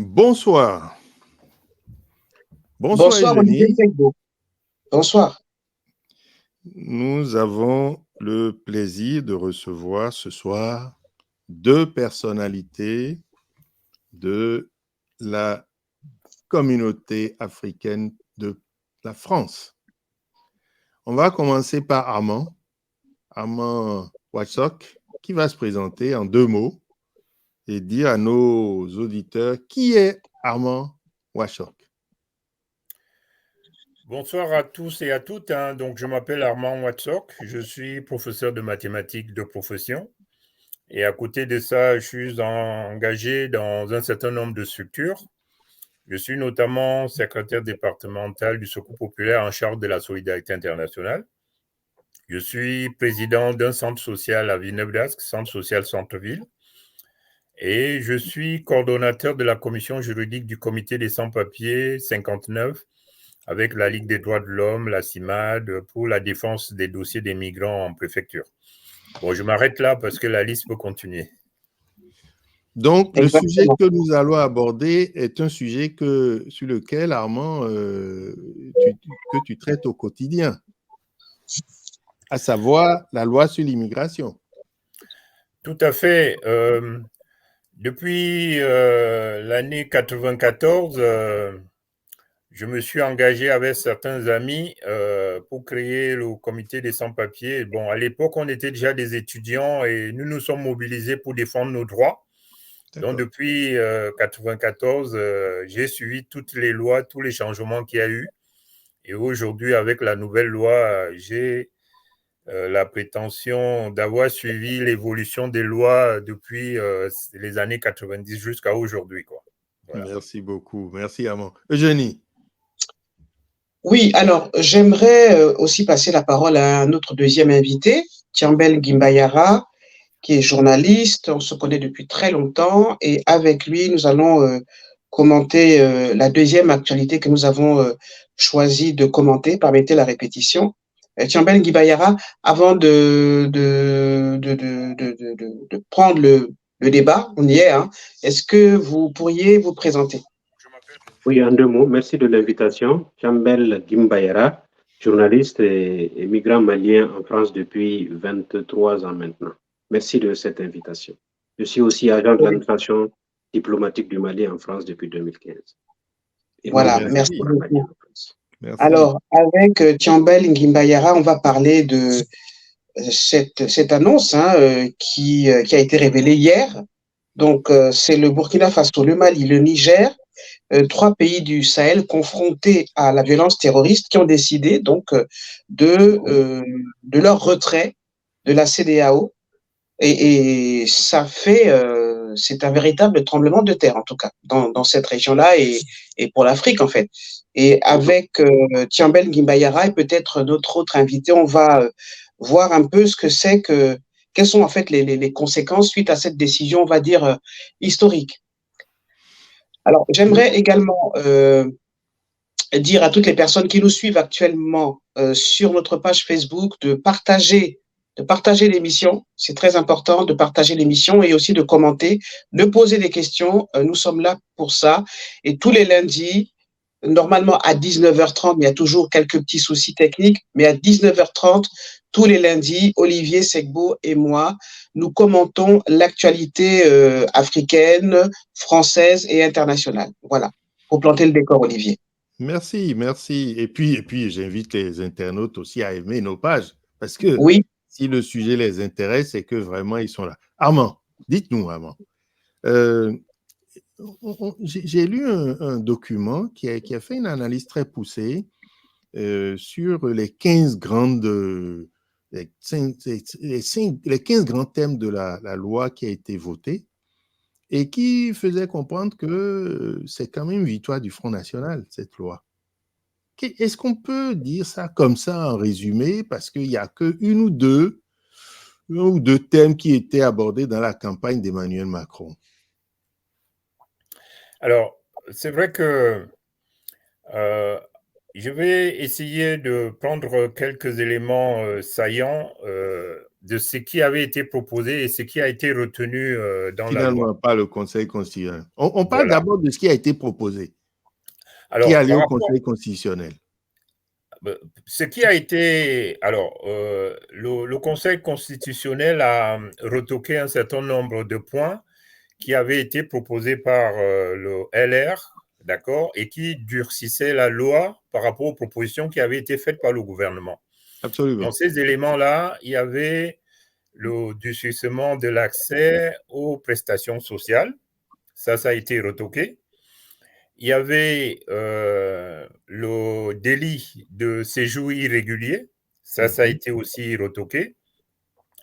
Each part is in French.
Bonsoir. Bonsoir, Bonsoir, Olivier Eugénie. Segbo. Bonsoir. Nous avons le plaisir de recevoir ce soir deux personnalités de la communauté africaine de la France. On va commencer par Armand Watsock, qui va se présenter en 2 mots et dire à nos auditeurs qui est Armand Watsock. Bonsoir à tous et à toutes. Donc, je m'appelle Armand Watsock. Je suis professeur de mathématiques de profession. Et à côté de ça, je suis engagé dans un certain nombre de structures. Je suis notamment secrétaire départemental du Secours populaire en charge de la solidarité internationale. Je suis président d'un centre social à Villeneuve-d'Ascq, centre social centre-ville. Et je suis coordonnateur de la commission juridique du comité des sans-papiers 59 avec la Ligue des droits de l'homme, la CIMAD, pour la défense des dossiers des migrants en préfecture. Bon, je m'arrête là parce que la liste peut continuer. Donc, le Exactement. sujet que nous allons aborder est un sujet sur lequel, Armand, que tu traites au quotidien, à savoir la loi sur l'immigration. Tout à fait. Depuis l'année 94, je me suis engagé avec certains amis pour créer le comité des sans-papiers. Bon, à l'époque, on était déjà des étudiants et nous nous sommes mobilisés pour défendre nos droits. Donc, depuis 1994, j'ai suivi toutes les lois, tous les changements qu'il y a eu. Et aujourd'hui, avec la nouvelle loi, j'ai la prétention d'avoir suivi l'évolution des lois depuis les années 90 jusqu'à aujourd'hui, quoi. Voilà. Merci beaucoup. Merci, Armand. Eugénie. Oui, alors j'aimerais aussi passer la parole à notre deuxième invité, Thiambel Gimbayara, qui est journaliste. On se connaît depuis très longtemps et avec lui, nous allons commenter la deuxième actualité que nous avons choisi de commenter. Permettez la répétition. Thiambel Gimbayara, avant de prendre le débat, on y est, hein, est-ce que vous pourriez vous présenter? Oui, en 2 mots, merci de l'invitation. Thiambel Gimbayara, journaliste et migrant malien en France depuis 23 ans maintenant. Merci de cette invitation. Je suis aussi agent de l'administration diplomatique du Mali en France depuis 2015. Et voilà, merci beaucoup. Merci. Alors, avec Thiambel Ngimbayara, on va parler de cette annonce qui a été révélée hier. Donc, c'est le Burkina Faso, le Mali, le Niger, 3 pays du Sahel confrontés à la violence terroriste qui ont décidé donc de leur retrait de la CEDEAO. Et ça fait, c'est un véritable tremblement de terre, en tout cas, dans cette région-là et pour l'Afrique, en fait. Et avec Thiambel Ngimbayara et peut-être notre autre invité, on va voir un peu ce que c'est que, quelles sont en fait les conséquences suite à cette décision, on va dire, historique. Alors, j'aimerais également dire à toutes les personnes qui nous suivent actuellement sur notre page Facebook de partager l'émission. C'est très important de partager l'émission et aussi de commenter, de poser des questions. Nous sommes là pour ça. Et tous les lundis, normalement à 19h30, mais il y a toujours quelques petits soucis techniques, mais à 19h30, tous les lundis, Olivier Segbo et moi, nous commentons l'actualité africaine, française et internationale. Voilà, pour planter le décor, Olivier. Merci, merci. Et puis j'invite les internautes aussi à aimer nos pages, parce que oui, si le sujet les intéresse, c'est que vraiment ils sont là. Armand, dites-nous, Armand. J'ai lu un document qui a fait une analyse très poussée sur les 15 les 15 grands thèmes de la loi qui a été votée et qui faisait comprendre que c'est quand même une victoire du Front National, cette loi. Est-ce qu'on peut dire ça comme ça en résumé, parce qu'il n'y a un ou deux thèmes qui étaient abordés dans la campagne d'Emmanuel Macron? Alors, c'est vrai que je vais essayer de prendre quelques éléments saillants de ce qui avait été proposé et ce qui a été retenu dans la loi. Finalement, par le Conseil constitutionnel. On parle d'abord de ce qui a été proposé, Alors, qui est allé au Conseil constitutionnel. Ce qui a été... Alors, le Conseil constitutionnel a retoqué un certain nombre de points qui avaient été proposés par le LR, d'accord, et qui durcissaient la loi par rapport aux propositions qui avaient été faites par le gouvernement. Absolument. Dans ces éléments-là, il y avait le durcissement de l'accès aux prestations sociales. Ça a été retoqué. Il y avait le délit de séjour irrégulier. Ça a été aussi retoqué.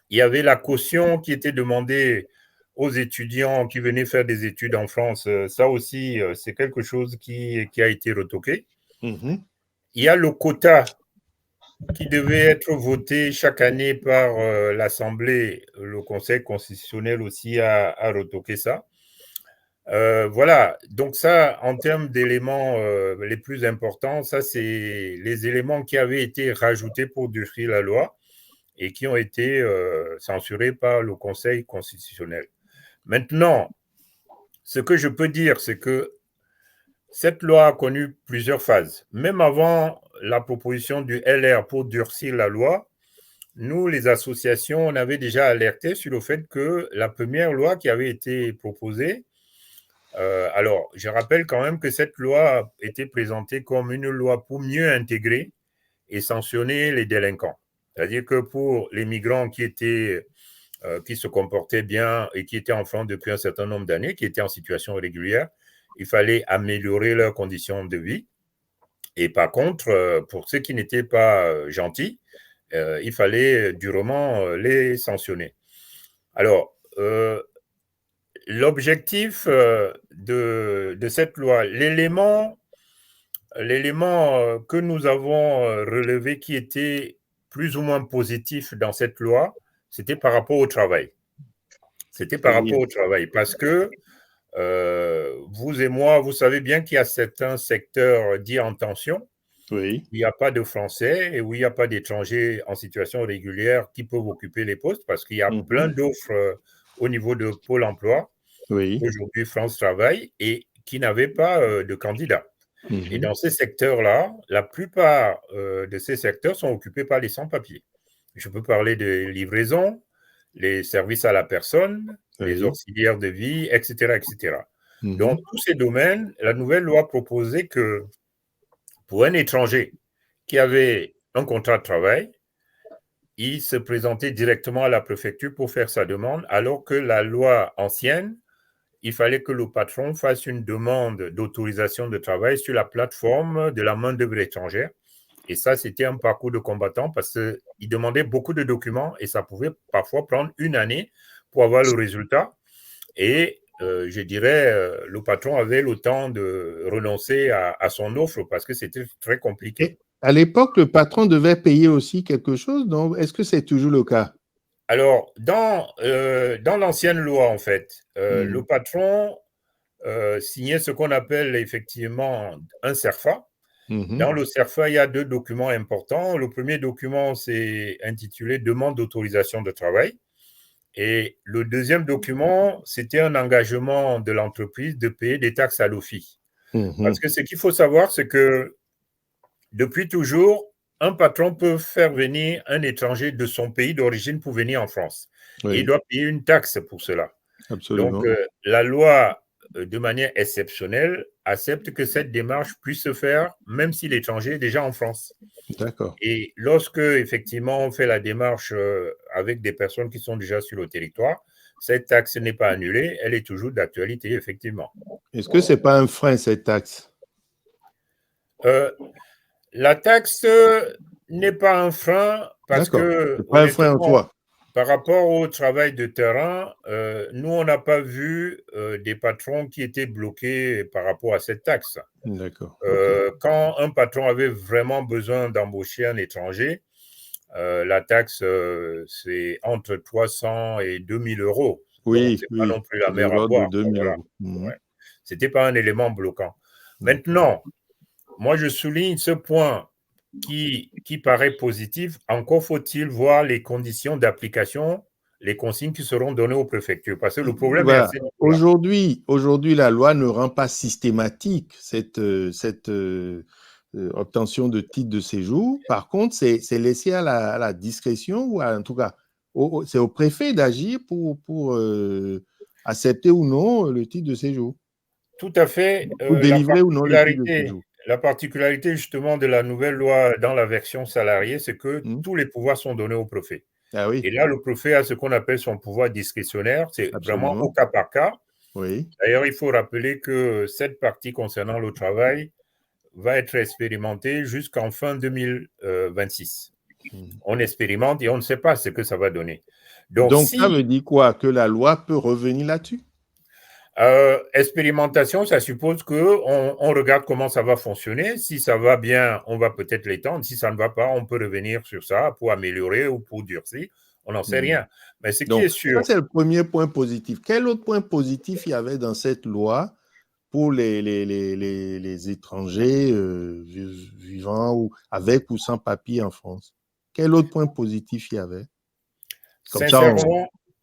Il y avait la caution qui était demandée aux étudiants qui venaient faire des études en France. Ça aussi, c'est quelque chose qui a été retoqué. Il y a le quota qui devait être voté chaque année par l'Assemblée. Le Conseil constitutionnel aussi a retoqué ça. Voilà, donc ça, en termes d'éléments les plus importants, ça, c'est les éléments qui avaient été rajoutés pour durcir la loi et qui ont été censurés par le Conseil constitutionnel. Maintenant, ce que je peux dire, c'est que cette loi a connu plusieurs phases. Même avant la proposition du LR pour durcir la loi, nous, les associations, on avait déjà alerté sur le fait que la première loi qui avait été proposée, alors, je rappelle quand même que cette loi a été présentée comme une loi pour mieux intégrer et sanctionner les délinquants. C'est-à-dire que pour les migrants qui se comportaient bien et qui étaient en France depuis un certain nombre d'années, qui étaient en situation régulière, il fallait améliorer leurs conditions de vie. Et par contre, pour ceux qui n'étaient pas gentils, il fallait durement les sanctionner. Alors, l'objectif de cette loi, l'élément que nous avons relevé qui était plus ou moins positif dans cette loi, c'était par rapport au travail. C'était par rapport au travail parce que vous et moi, vous savez bien qu'il y a certains secteurs dits en tension, oui. Il n'y a pas de Français et où il n'y a pas d'étrangers en situation régulière qui peuvent occuper les postes parce qu'il y a plein d'offres au niveau de Pôle emploi. Oui. Aujourd'hui, France Travail et qui n'avaient pas de candidats. Et dans ces secteurs-là, la plupart de ces secteurs sont occupés par les sans-papiers. Je peux parler de livraison, les services à la personne, les auxiliaires de vie, etc., etc. Donc, tous ces domaines, la nouvelle loi proposait que pour un étranger qui avait un contrat de travail, il se présentait directement à la préfecture pour faire sa demande, alors que la loi ancienne, il fallait que le patron fasse une demande d'autorisation de travail sur la plateforme de la main-d'œuvre étrangère. Et ça, c'était un parcours de combattant parce qu'il demandait beaucoup de documents et ça pouvait parfois prendre une année pour avoir le résultat. Et je dirais, le patron avait le temps de renoncer à son offre parce que c'était très compliqué. Et à l'époque, le patron devait payer aussi quelque chose, donc est-ce que c'est toujours le cas? Alors, dans l'ancienne loi, en fait, le patron signait ce qu'on appelle effectivement un CERFA. Dans le CERFA, il y a deux documents importants. Le premier document, c'est intitulé « Demande d'autorisation de travail ». Et le deuxième document, c'était un engagement de l'entreprise de payer des taxes à l'OFII. Parce que ce qu'il faut savoir, c'est que depuis toujours, un patron peut faire venir un étranger de son pays d'origine pour venir en France. Et il doit payer une taxe pour cela. Absolument. Donc, la loi, de manière exceptionnelle, accepte que cette démarche puisse se faire même si l'étranger est déjà en France. D'accord. Et lorsque, effectivement, on fait la démarche avec des personnes qui sont déjà sur le territoire, cette taxe n'est pas annulée, elle est toujours d'actualité, effectivement. Est-ce que ce n'est pas un frein, cette taxe? La taxe n'est pas un frein parce que, pas un frein en soi. Par rapport au travail de terrain, nous, on n'a pas vu des patrons qui étaient bloqués par rapport à cette taxe. D'accord. Quand un patron avait vraiment besoin d'embaucher un étranger, la taxe, c'est entre 300 et 2000 euros. Oui, ce n'est pas non plus la mer de à boire. 2000 Voilà. euros. Ce n'était pas un élément bloquant. Maintenant, moi, je souligne ce point qui paraît positive. Encore faut-il voir les conditions d'application, les consignes qui seront données aux préfectures. Parce que le problème est Voilà. assez là. Aujourd'hui, la loi ne rend pas systématique cette obtention de titre de séjour. Par contre, c'est laissé à la discrétion, ou en tout cas, c'est au préfet d'agir pour accepter ou non le titre de séjour. Tout à fait. Ou délivrer ou non le titre de séjour. La particularité justement de la nouvelle loi dans la version salariée, c'est que tous les pouvoirs sont donnés au préfet. Ah oui. Et là, le préfet a ce qu'on appelle son pouvoir discrétionnaire. C'est Absolument. vraiment au cas par cas. Oui. D'ailleurs, il faut rappeler que cette partie concernant le travail va être expérimentée jusqu'en fin 2026. On expérimente et on ne sait pas ce que ça va donner. Donc ça veut dire quoi? Que la loi peut revenir là-dessus? Expérimentation, ça suppose qu'on regarde comment ça va fonctionner. Si ça va bien, on va peut-être l'étendre. Si ça ne va pas, on peut revenir sur ça pour améliorer ou pour durcir. On n'en sait rien. Mais ce qui est sûr... Ça, c'est le premier point positif. Quel autre point positif il y avait dans cette loi pour les étrangers vivant ou avec ou sans papier en France? Quel autre point positif il y avait?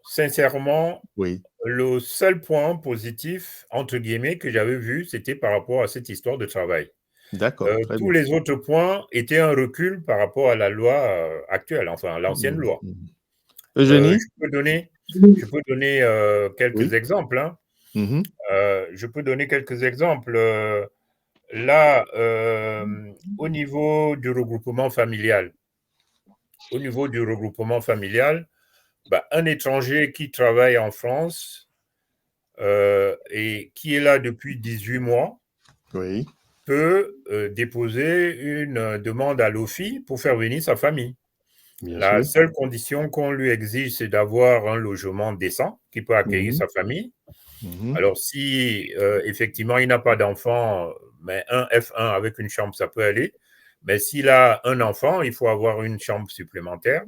Sincèrement, oui. Le seul point positif, entre guillemets, que j'avais vu, c'était par rapport à cette histoire de travail. D'accord. Tous les autres points étaient un recul par rapport à la loi actuelle, enfin l'ancienne loi. Eugénie? Je peux donner quelques exemples. Hein. Je peux donner quelques exemples. Là, au niveau du regroupement familial, un étranger qui travaille en France et qui est là depuis 18 mois peut déposer une demande à l'OFII pour faire venir sa famille. La seule condition qu'on lui exige, c'est d'avoir un logement décent qui peut accueillir sa famille. Alors, si effectivement il n'a pas d'enfant, mais un F1 avec une chambre, ça peut aller. Mais s'il a un enfant, il faut avoir une chambre supplémentaire.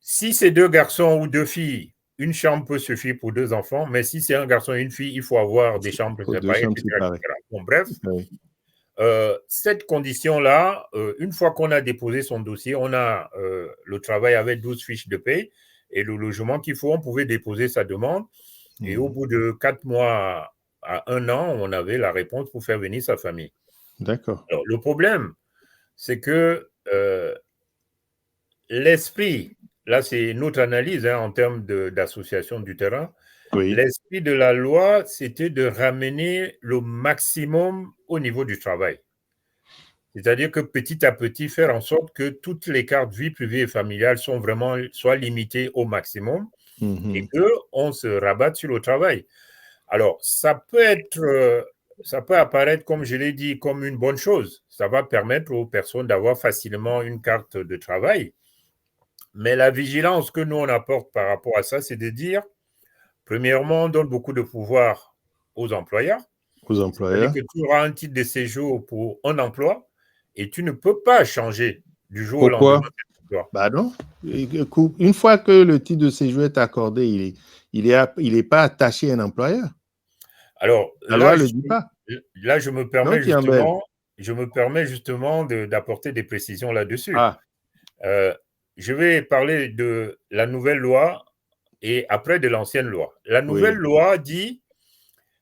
Si c'est 2 garçons ou 2 filles, une chambre peut suffire pour 2 enfants. Mais si c'est un garçon et une fille, il faut avoir des chambres séparées, etc. Bon, bref, cette condition-là, une fois qu'on a déposé son dossier, on a le travail avec 12 fiches de paie et le logement qu'il faut, on pouvait déposer sa demande. Et au bout de 4 mois à 1 an, on avait la réponse pour faire venir sa famille. D'accord. Alors, le problème, c'est que l'esprit, là c'est notre analyse en termes d'association du terrain, l'esprit de la loi, c'était de ramener le maximum au niveau du travail. C'est-à-dire que petit à petit, faire en sorte que toutes les cartes vie privée et familiale soient limitées au maximum et qu'on se rabatte sur le travail. Alors, ça peut apparaître, comme je l'ai dit, comme une bonne chose. Ça va permettre aux personnes d'avoir facilement une carte de travail. Mais la vigilance que nous, on apporte par rapport à ça, c'est de dire, premièrement, on donne beaucoup de pouvoir aux employeurs. C'est-à-dire que tu auras un titre de séjour pour un emploi et tu ne peux pas changer du jour au lendemain. Pourquoi? Bah non. Une fois que le titre de séjour est accordé, il n'est pas attaché à un employeur. Alors, la loi ne le dit pas. Là, je me permets justement d'apporter des précisions là-dessus. Je vais parler de la nouvelle loi et après de l'ancienne loi. La nouvelle loi dit,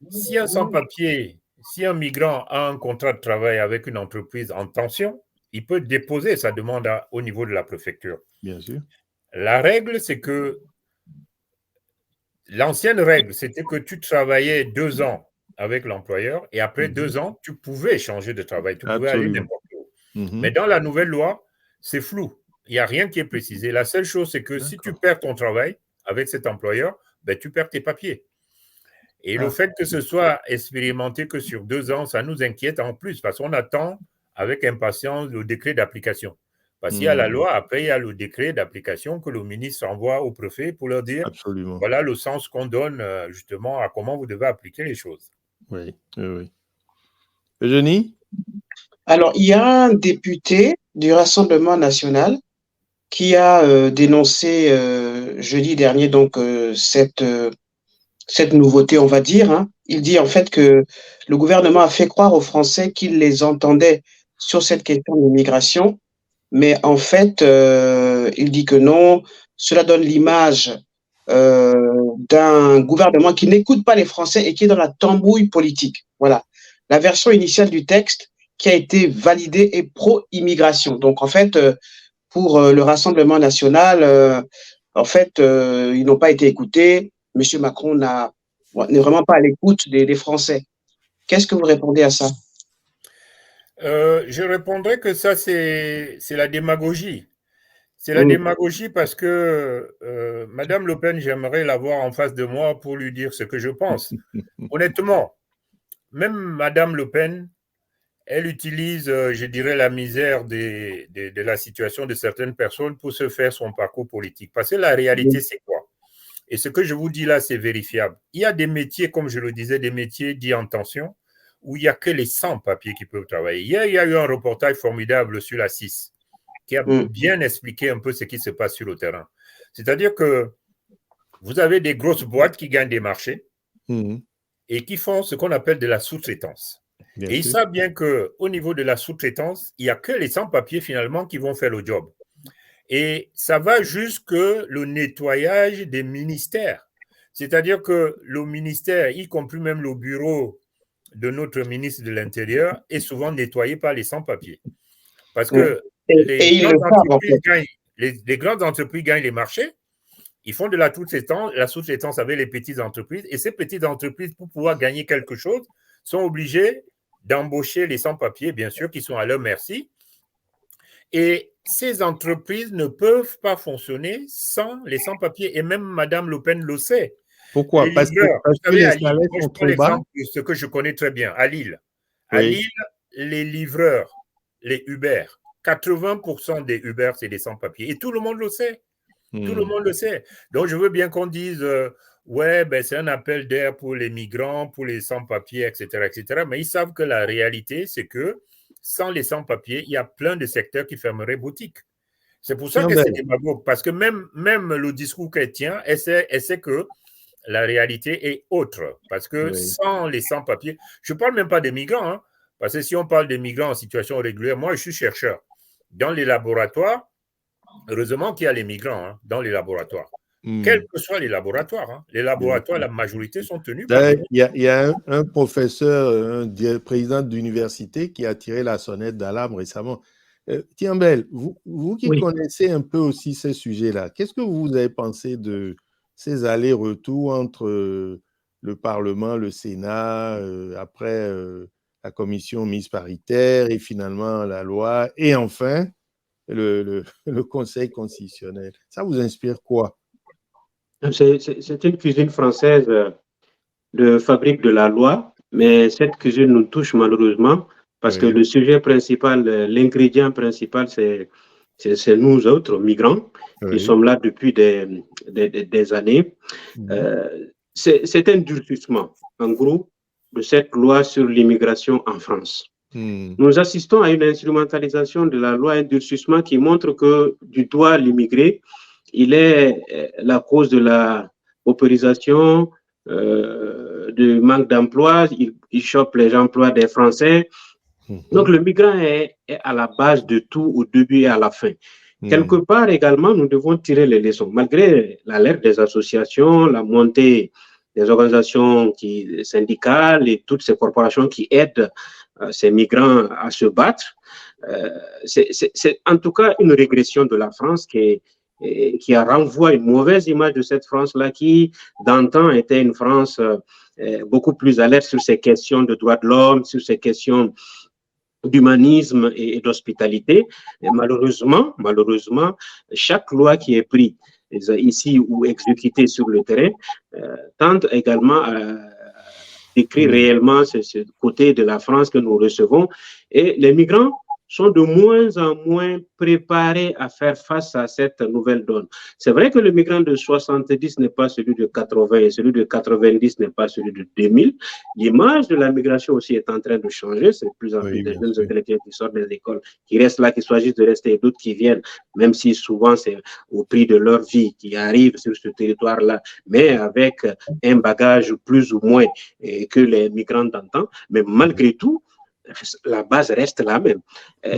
si un sans-papier, si un migrant a un contrat de travail avec une entreprise en tension, il peut déposer sa demande au niveau de la préfecture. Bien sûr. La règle, c'est que l'ancienne règle, c'était que tu travaillais 2 ans avec l'employeur et après 2 ans, tu pouvais changer de travail, tu pouvais aller n'importe où. Mais dans la nouvelle loi, c'est flou. Il n'y a rien qui est précisé. La seule chose, c'est que si tu perds ton travail avec cet employeur, tu perds tes papiers. Et le fait que ce soit expérimenté que sur 2 ans, ça nous inquiète en plus parce qu'on attend avec impatience le décret d'application. Parce qu'il y a la loi, après il y a le décret d'application que le ministre envoie au préfet pour leur dire voilà le sens qu'on donne justement à comment vous devez appliquer les choses. Oui. Eugénie? Alors, il y a un député du Rassemblement national qui a dénoncé jeudi dernier donc cette nouveauté, on va dire. Il dit en fait que le gouvernement a fait croire aux Français qu'il les entendait sur cette question de migration, mais en fait, il dit que non, cela donne l'image d'un gouvernement qui n'écoute pas les Français et qui est dans la tambouille politique. Voilà. La version initiale du texte qui a été validée est pro-immigration. Donc, en fait, pour le Rassemblement national, en fait, ils n'ont pas été écoutés. Monsieur Macron n'est vraiment pas à l'écoute des Français. Qu'est-ce que vous répondez à ça? Je répondrai que ça, c'est la démagogie. C'est la démagogie parce que Madame Le Pen, j'aimerais l'avoir en face de moi pour lui dire ce que je pense. Honnêtement, même Madame Le Pen, elle utilise, je dirais, la misère de la situation de certaines personnes pour se faire son parcours politique. Parce que la réalité, c'est quoi? Et ce que je vous dis là, c'est vérifiable. Il y a des métiers, comme je le disais, des métiers dits en tension, où il n'y a que les sans-papiers qui peuvent travailler. Hier, il y a eu un reportage formidable sur la 6 qui a bien expliqué un peu ce qui se passe sur le terrain. C'est-à-dire que vous avez des grosses boîtes qui gagnent des marchés et qui font ce qu'on appelle de la sous-traitance. Et ils savent bien qu'au niveau de la sous-traitance, il n'y a que les sans-papiers finalement qui vont faire le job. Et ça va jusque le nettoyage des ministères. C'est-à-dire que le ministère, y compris même le bureau de notre ministre de l'Intérieur, est souvent nettoyé par les sans-papiers. Parce que les grandes entreprises gagnent les marchés, ils font de la sous-traitance avec les petites entreprises, et ces petites entreprises, pour pouvoir gagner quelque chose, sont obligées d'embaucher les sans-papiers, bien sûr, qui sont à leur merci. Et ces entreprises ne peuvent pas fonctionner sans les sans-papiers. Et même Mme Le Pen le sait. Pourquoi? Parce que les salaires sont trop bas. Ce que je connais très bien, à Lille. À Lille, les livreurs, les Uber, 80% des Uber, c'est des sans-papiers. Et tout le monde le sait. Tout le monde le sait. Donc, je veux bien qu'on dise, ouais, ben, c'est un appel d'air pour les migrants, pour les sans-papiers, etc., etc. Mais ils savent que la réalité, c'est que sans les sans-papiers, il y a plein de secteurs qui fermeraient boutique. C'est pour ça que c'est démagogue. Parce que même le discours qu'elle tient, elle sait que la réalité est autre. Parce que sans les sans-papiers, je ne parle même pas des migrants, hein, parce que si on parle des migrants en situation régulière, moi, je suis chercheur. Dans les laboratoires, heureusement qu'il y a les migrants hein, dans les laboratoires. Quels que soient les laboratoires, la majorité sont tenus par les migrants. Il y a un professeur, un président d'université qui a tiré la sonnette d'alarme récemment. Tiambel, vous qui connaissez un peu aussi ces sujets-là, qu'est-ce que vous avez pensé de ces allers-retours entre le Parlement, le Sénat, après la commission mixte paritaire et finalement la loi et enfin le Conseil constitutionnel? Ça vous inspire quoi? C'est une cuisine française de fabrique de la loi, mais cette cuisine nous touche malheureusement parce que le sujet principal, l'ingrédient principal, c'est nous autres, migrants, qui sommes là depuis des années. C'est un durcissement, en gros, de cette loi sur l'immigration en France. Nous assistons à une instrumentalisation de la loi, un durcissement qui montre que du doigt l'immigré, il est la cause de la paupérisation, du manque d'emploi, il chope les emplois des Français. Donc le migrant est à la base de tout, au début et à la fin. Quelque part également, nous devons tirer les leçons. Malgré l'alerte des associations, la montée des organisations syndicales et toutes ces corporations qui aident ces migrants à se battre, c'est en tout cas une régression de la France qui renvoie une mauvaise image de cette France-là qui, d'antan, était une France beaucoup plus alerte sur ces questions de droits de l'homme, sur ces questions d'humanisme et d'hospitalité. Malheureusement, chaque loi qui est prise ici ou exécutée sur le terrain tente également à décrire réellement ce côté de la France que nous recevons. Et les migrants sont de moins en moins préparés à faire face à cette nouvelle donne. C'est vrai que le migrant de 70 n'est pas celui de 80 et celui de 90 n'est pas celui de 2000. L'image de la migration aussi est en train de changer. C'est de plus en plus des jeunes intellectuels qui sortent des écoles, qui restent là, qui choisissent de rester et d'autres qui viennent, même si souvent c'est au prix de leur vie, qui arrivent sur ce territoire-là, mais avec un bagage plus ou moins que les migrants d'antan. Mais malgré tout, la base reste la même.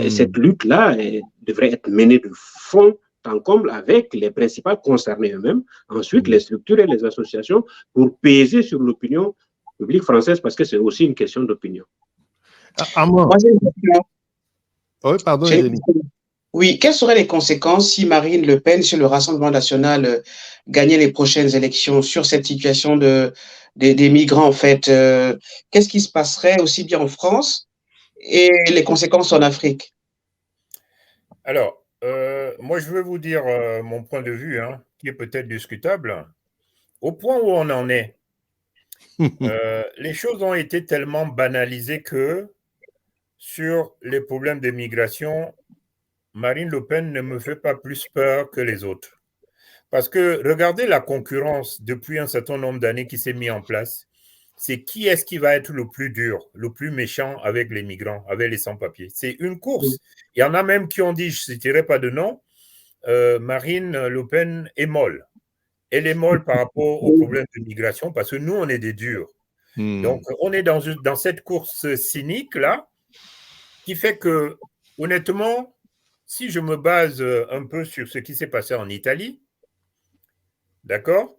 Cette lutte-là devrait être menée de fond en comble avec les principaux concernés eux-mêmes, ensuite les structures et les associations pour peser sur l'opinion publique française parce que c'est aussi une question d'opinion. Oui, pardon, Jenny. Oui, quelles seraient les conséquences si Marine Le Pen, si le Rassemblement national gagnait les prochaines élections sur cette situation des migrants, en fait? Qu'est-ce qui se passerait aussi bien en France et les conséquences en Afrique? Alors, moi, je vais vous dire mon point de vue, hein, qui est peut-être discutable. Au point où on en est, les choses ont été tellement banalisées que sur les problèmes de migration, Marine Le Pen ne me fait pas plus peur que les autres. Parce que regardez la concurrence depuis un certain nombre d'années qui s'est mise en place. C'est qui est-ce qui va être le plus dur, le plus méchant avec les migrants, avec les sans-papiers. C'est une course. Il y en a même qui ont dit, je ne citerai pas de nom, Marine Le Pen est molle. Elle est molle par rapport au problème de migration parce que nous, on est des durs. Donc, on est dans cette course cynique-là qui fait que, honnêtement, si je me base un peu sur ce qui s'est passé en Italie, d'accord,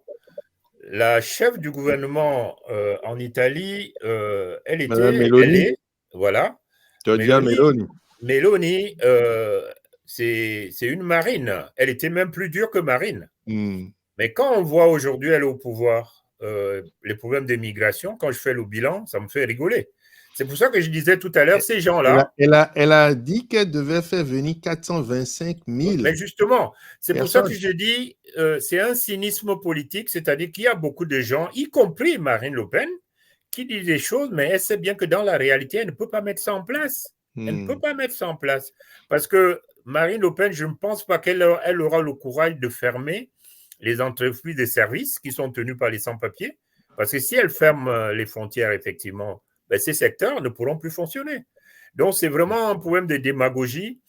la chef du gouvernement en Italie, elle est, voilà, Giorgia Meloni. Meloni, c'est une marine. Elle était même plus dure que Marine. Mais quand on voit aujourd'hui elle est au pouvoir, les problèmes des migrations, quand je fais le bilan, ça me fait rigoler. C'est pour ça que je disais tout à l'heure, ces gens-là… Elle a dit qu'elle devait faire venir 425 000. Mais justement, c'est pour ça que je dis, c'est un cynisme politique, c'est-à-dire qu'il y a beaucoup de gens, y compris Marine Le Pen, qui disent des choses, mais elle sait bien que dans la réalité, elle ne peut pas mettre ça en place. Elle ne peut pas mettre ça en place. Parce que Marine Le Pen, je ne pense pas qu'elle aura le courage de fermer les entreprises de services qui sont tenues par les sans-papiers. Parce que si elle ferme les frontières, effectivement, ben, ces secteurs ne pourront plus fonctionner. Donc, c'est vraiment un problème de démagogie.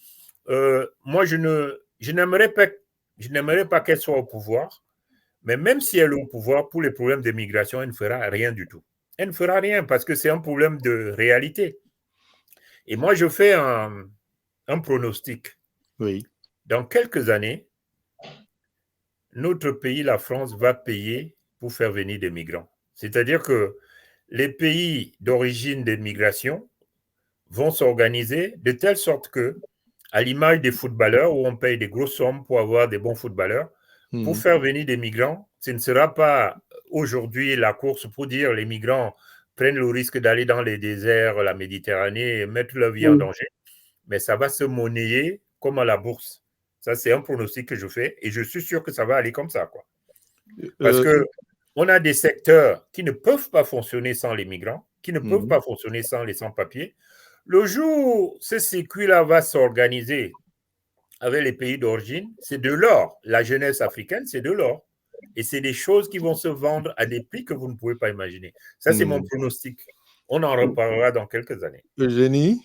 Moi, je n'aimerais pas qu'elle soit au pouvoir, mais même si elle est au pouvoir, pour les problèmes de migration, elle ne fera rien du tout. Elle ne fera rien parce que c'est un problème de réalité. Et moi, je fais un pronostic. Oui. Dans quelques années, notre pays, la France, va payer pour faire venir des migrants. C'est-à-dire que les pays d'origine des migrations vont s'organiser de telle sorte que, à l'image des footballeurs, où on paye des grosses sommes pour avoir des bons footballeurs, pour faire venir des migrants, ce ne sera pas aujourd'hui la course pour dire les migrants prennent le risque d'aller dans les déserts, la Méditerranée, et mettre leur vie en danger, mais ça va se monnayer comme à la bourse. Ça, c'est un pronostic que je fais et je suis sûr que ça va aller comme ça, quoi. Parce qu'on a des secteurs qui ne peuvent pas fonctionner sans les migrants, qui ne peuvent pas fonctionner sans les sans-papiers. Le jour où ce circuit-là va s'organiser avec les pays d'origine, c'est de l'or. La jeunesse africaine, c'est de l'or. Et c'est des choses qui vont se vendre à des prix que vous ne pouvez pas imaginer. Ça, c'est mon pronostic. On en reparlera dans quelques années. Eugénie?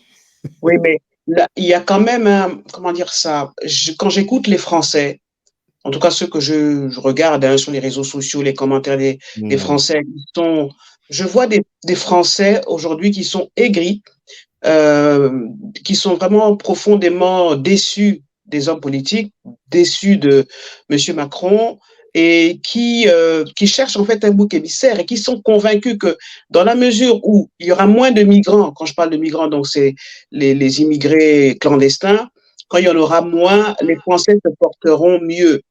Oui, mais là, il y a quand même, comment dire ça, quand j'écoute les Français, en tout cas ceux que je regarde sur les réseaux sociaux, les commentaires des Français, je vois des Français aujourd'hui qui sont aigris, qui sont vraiment profondément déçus des hommes politiques, déçus de M. Macron, et qui cherchent en fait un bouc émissaire et qui sont convaincus que dans la mesure où il y aura moins de migrants, quand je parle de migrants, donc c'est les immigrés clandestins, quand il y en aura moins, les Français se porteront mieux.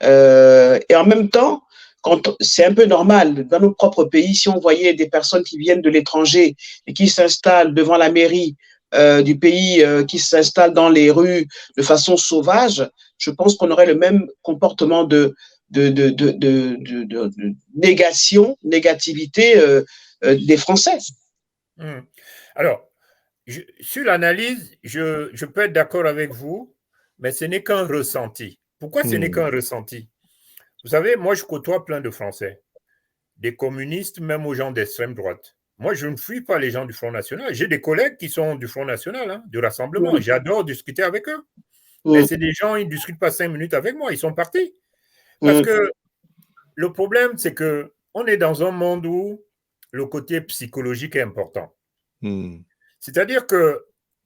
Et en même temps, c'est un peu normal, dans nos propres pays, si on voyait des personnes qui viennent de l'étranger et qui s'installent devant la mairie du pays, qui s'installent dans les rues de façon sauvage, je pense qu'on aurait le même comportement de négativité des Français. Alors, sur l'analyse, je peux être d'accord avec vous, mais ce n'est qu'un ressenti. Pourquoi ce n'est qu'un ressenti? Vous savez, moi, je côtoie plein de Français, des communistes, même aux gens d'extrême droite. Moi, je ne fuis pas les gens du Front National. J'ai des collègues qui sont du Front National, hein, du Rassemblement. J'adore discuter avec eux. Mais c'est des gens, ils ne discutent pas 5 minutes avec moi. Ils sont partis. Parce que le problème, c'est qu'on est dans un monde où le côté psychologique est important. C'est-à-dire que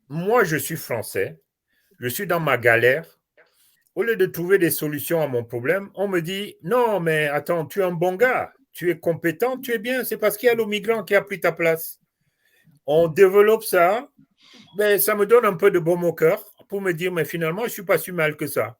moi, je suis français, je suis dans ma galère. Au lieu de trouver des solutions à mon problème, on me dit « Non, mais attends, tu es un bon gars, tu es compétent, tu es bien, c'est parce qu'il y a le migrant qui a pris ta place. » On développe ça, mais ça me donne un peu de baume au cœur pour me dire « Mais finalement, je ne suis pas si mal que ça.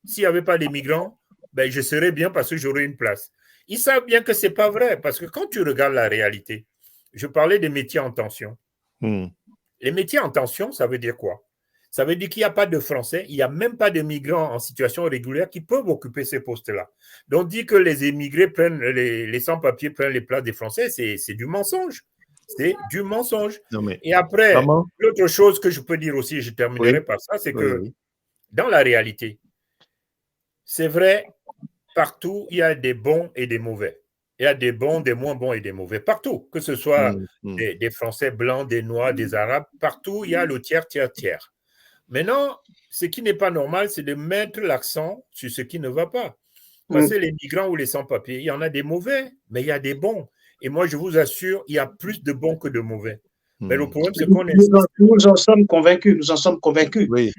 S'il n'y avait pas des migrants, ben, je serais bien parce que j'aurais une place. » Ils savent bien que ce n'est pas vrai, parce que quand tu regardes la réalité, je parlais des métiers en tension. Les métiers en tension, ça veut dire quoi? Ça veut dire qu'il n'y a pas de Français, il n'y a même pas de migrants en situation régulière qui peuvent occuper ces postes-là. Donc, dire que les émigrés prennent, les sans-papiers prennent les places des Français, c'est du mensonge. C'est du mensonge. Non, mais et après, vraiment, l'autre chose que je peux dire aussi, je terminerai oui, par ça, c'est oui, que oui. dans la réalité, c'est vrai, partout, il y a des bons et des mauvais. Il y a des bons, des moins bons et des mauvais. Partout, que ce soit des Français blancs, des Noirs, des Arabes, partout, il y a le tiers, tiers, tiers. Maintenant, ce qui n'est pas normal, c'est de mettre l'accent sur ce qui ne va pas. Parce que les migrants ou les sans-papiers, il y en a des mauvais, mais il y a des bons. Et moi, je vous assure, il y a plus de bons que de mauvais. Mais le problème, c'est qu'on insiste. Nous en sommes convaincus, nous en sommes convaincus. Oui.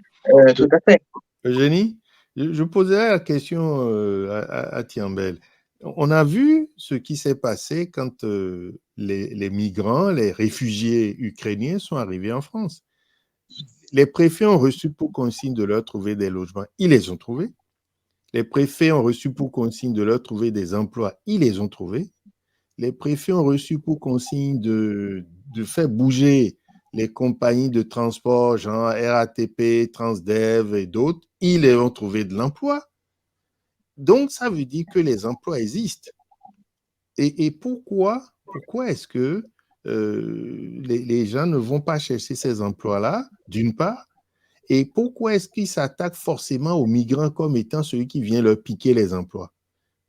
Tout à fait. Eugénie, je posais la question à Tiambel. On a vu ce qui s'est passé quand les migrants, les réfugiés ukrainiens sont arrivés en France. Les préfets ont reçu pour consigne de leur trouver des logements. Ils les ont trouvés. Les préfets ont reçu pour consigne de leur trouver des emplois. Ils les ont trouvés. Les préfets ont reçu pour consigne de faire bouger les compagnies de transport, genre RATP, Transdev et d'autres. Ils les ont trouvé de l'emploi. Donc, ça veut dire que les emplois existent. Et pourquoi est-ce que les gens ne vont pas chercher ces emplois-là, d'une part, et pourquoi est-ce qu'ils s'attaquent forcément aux migrants comme étant celui qui vient leur piquer les emplois?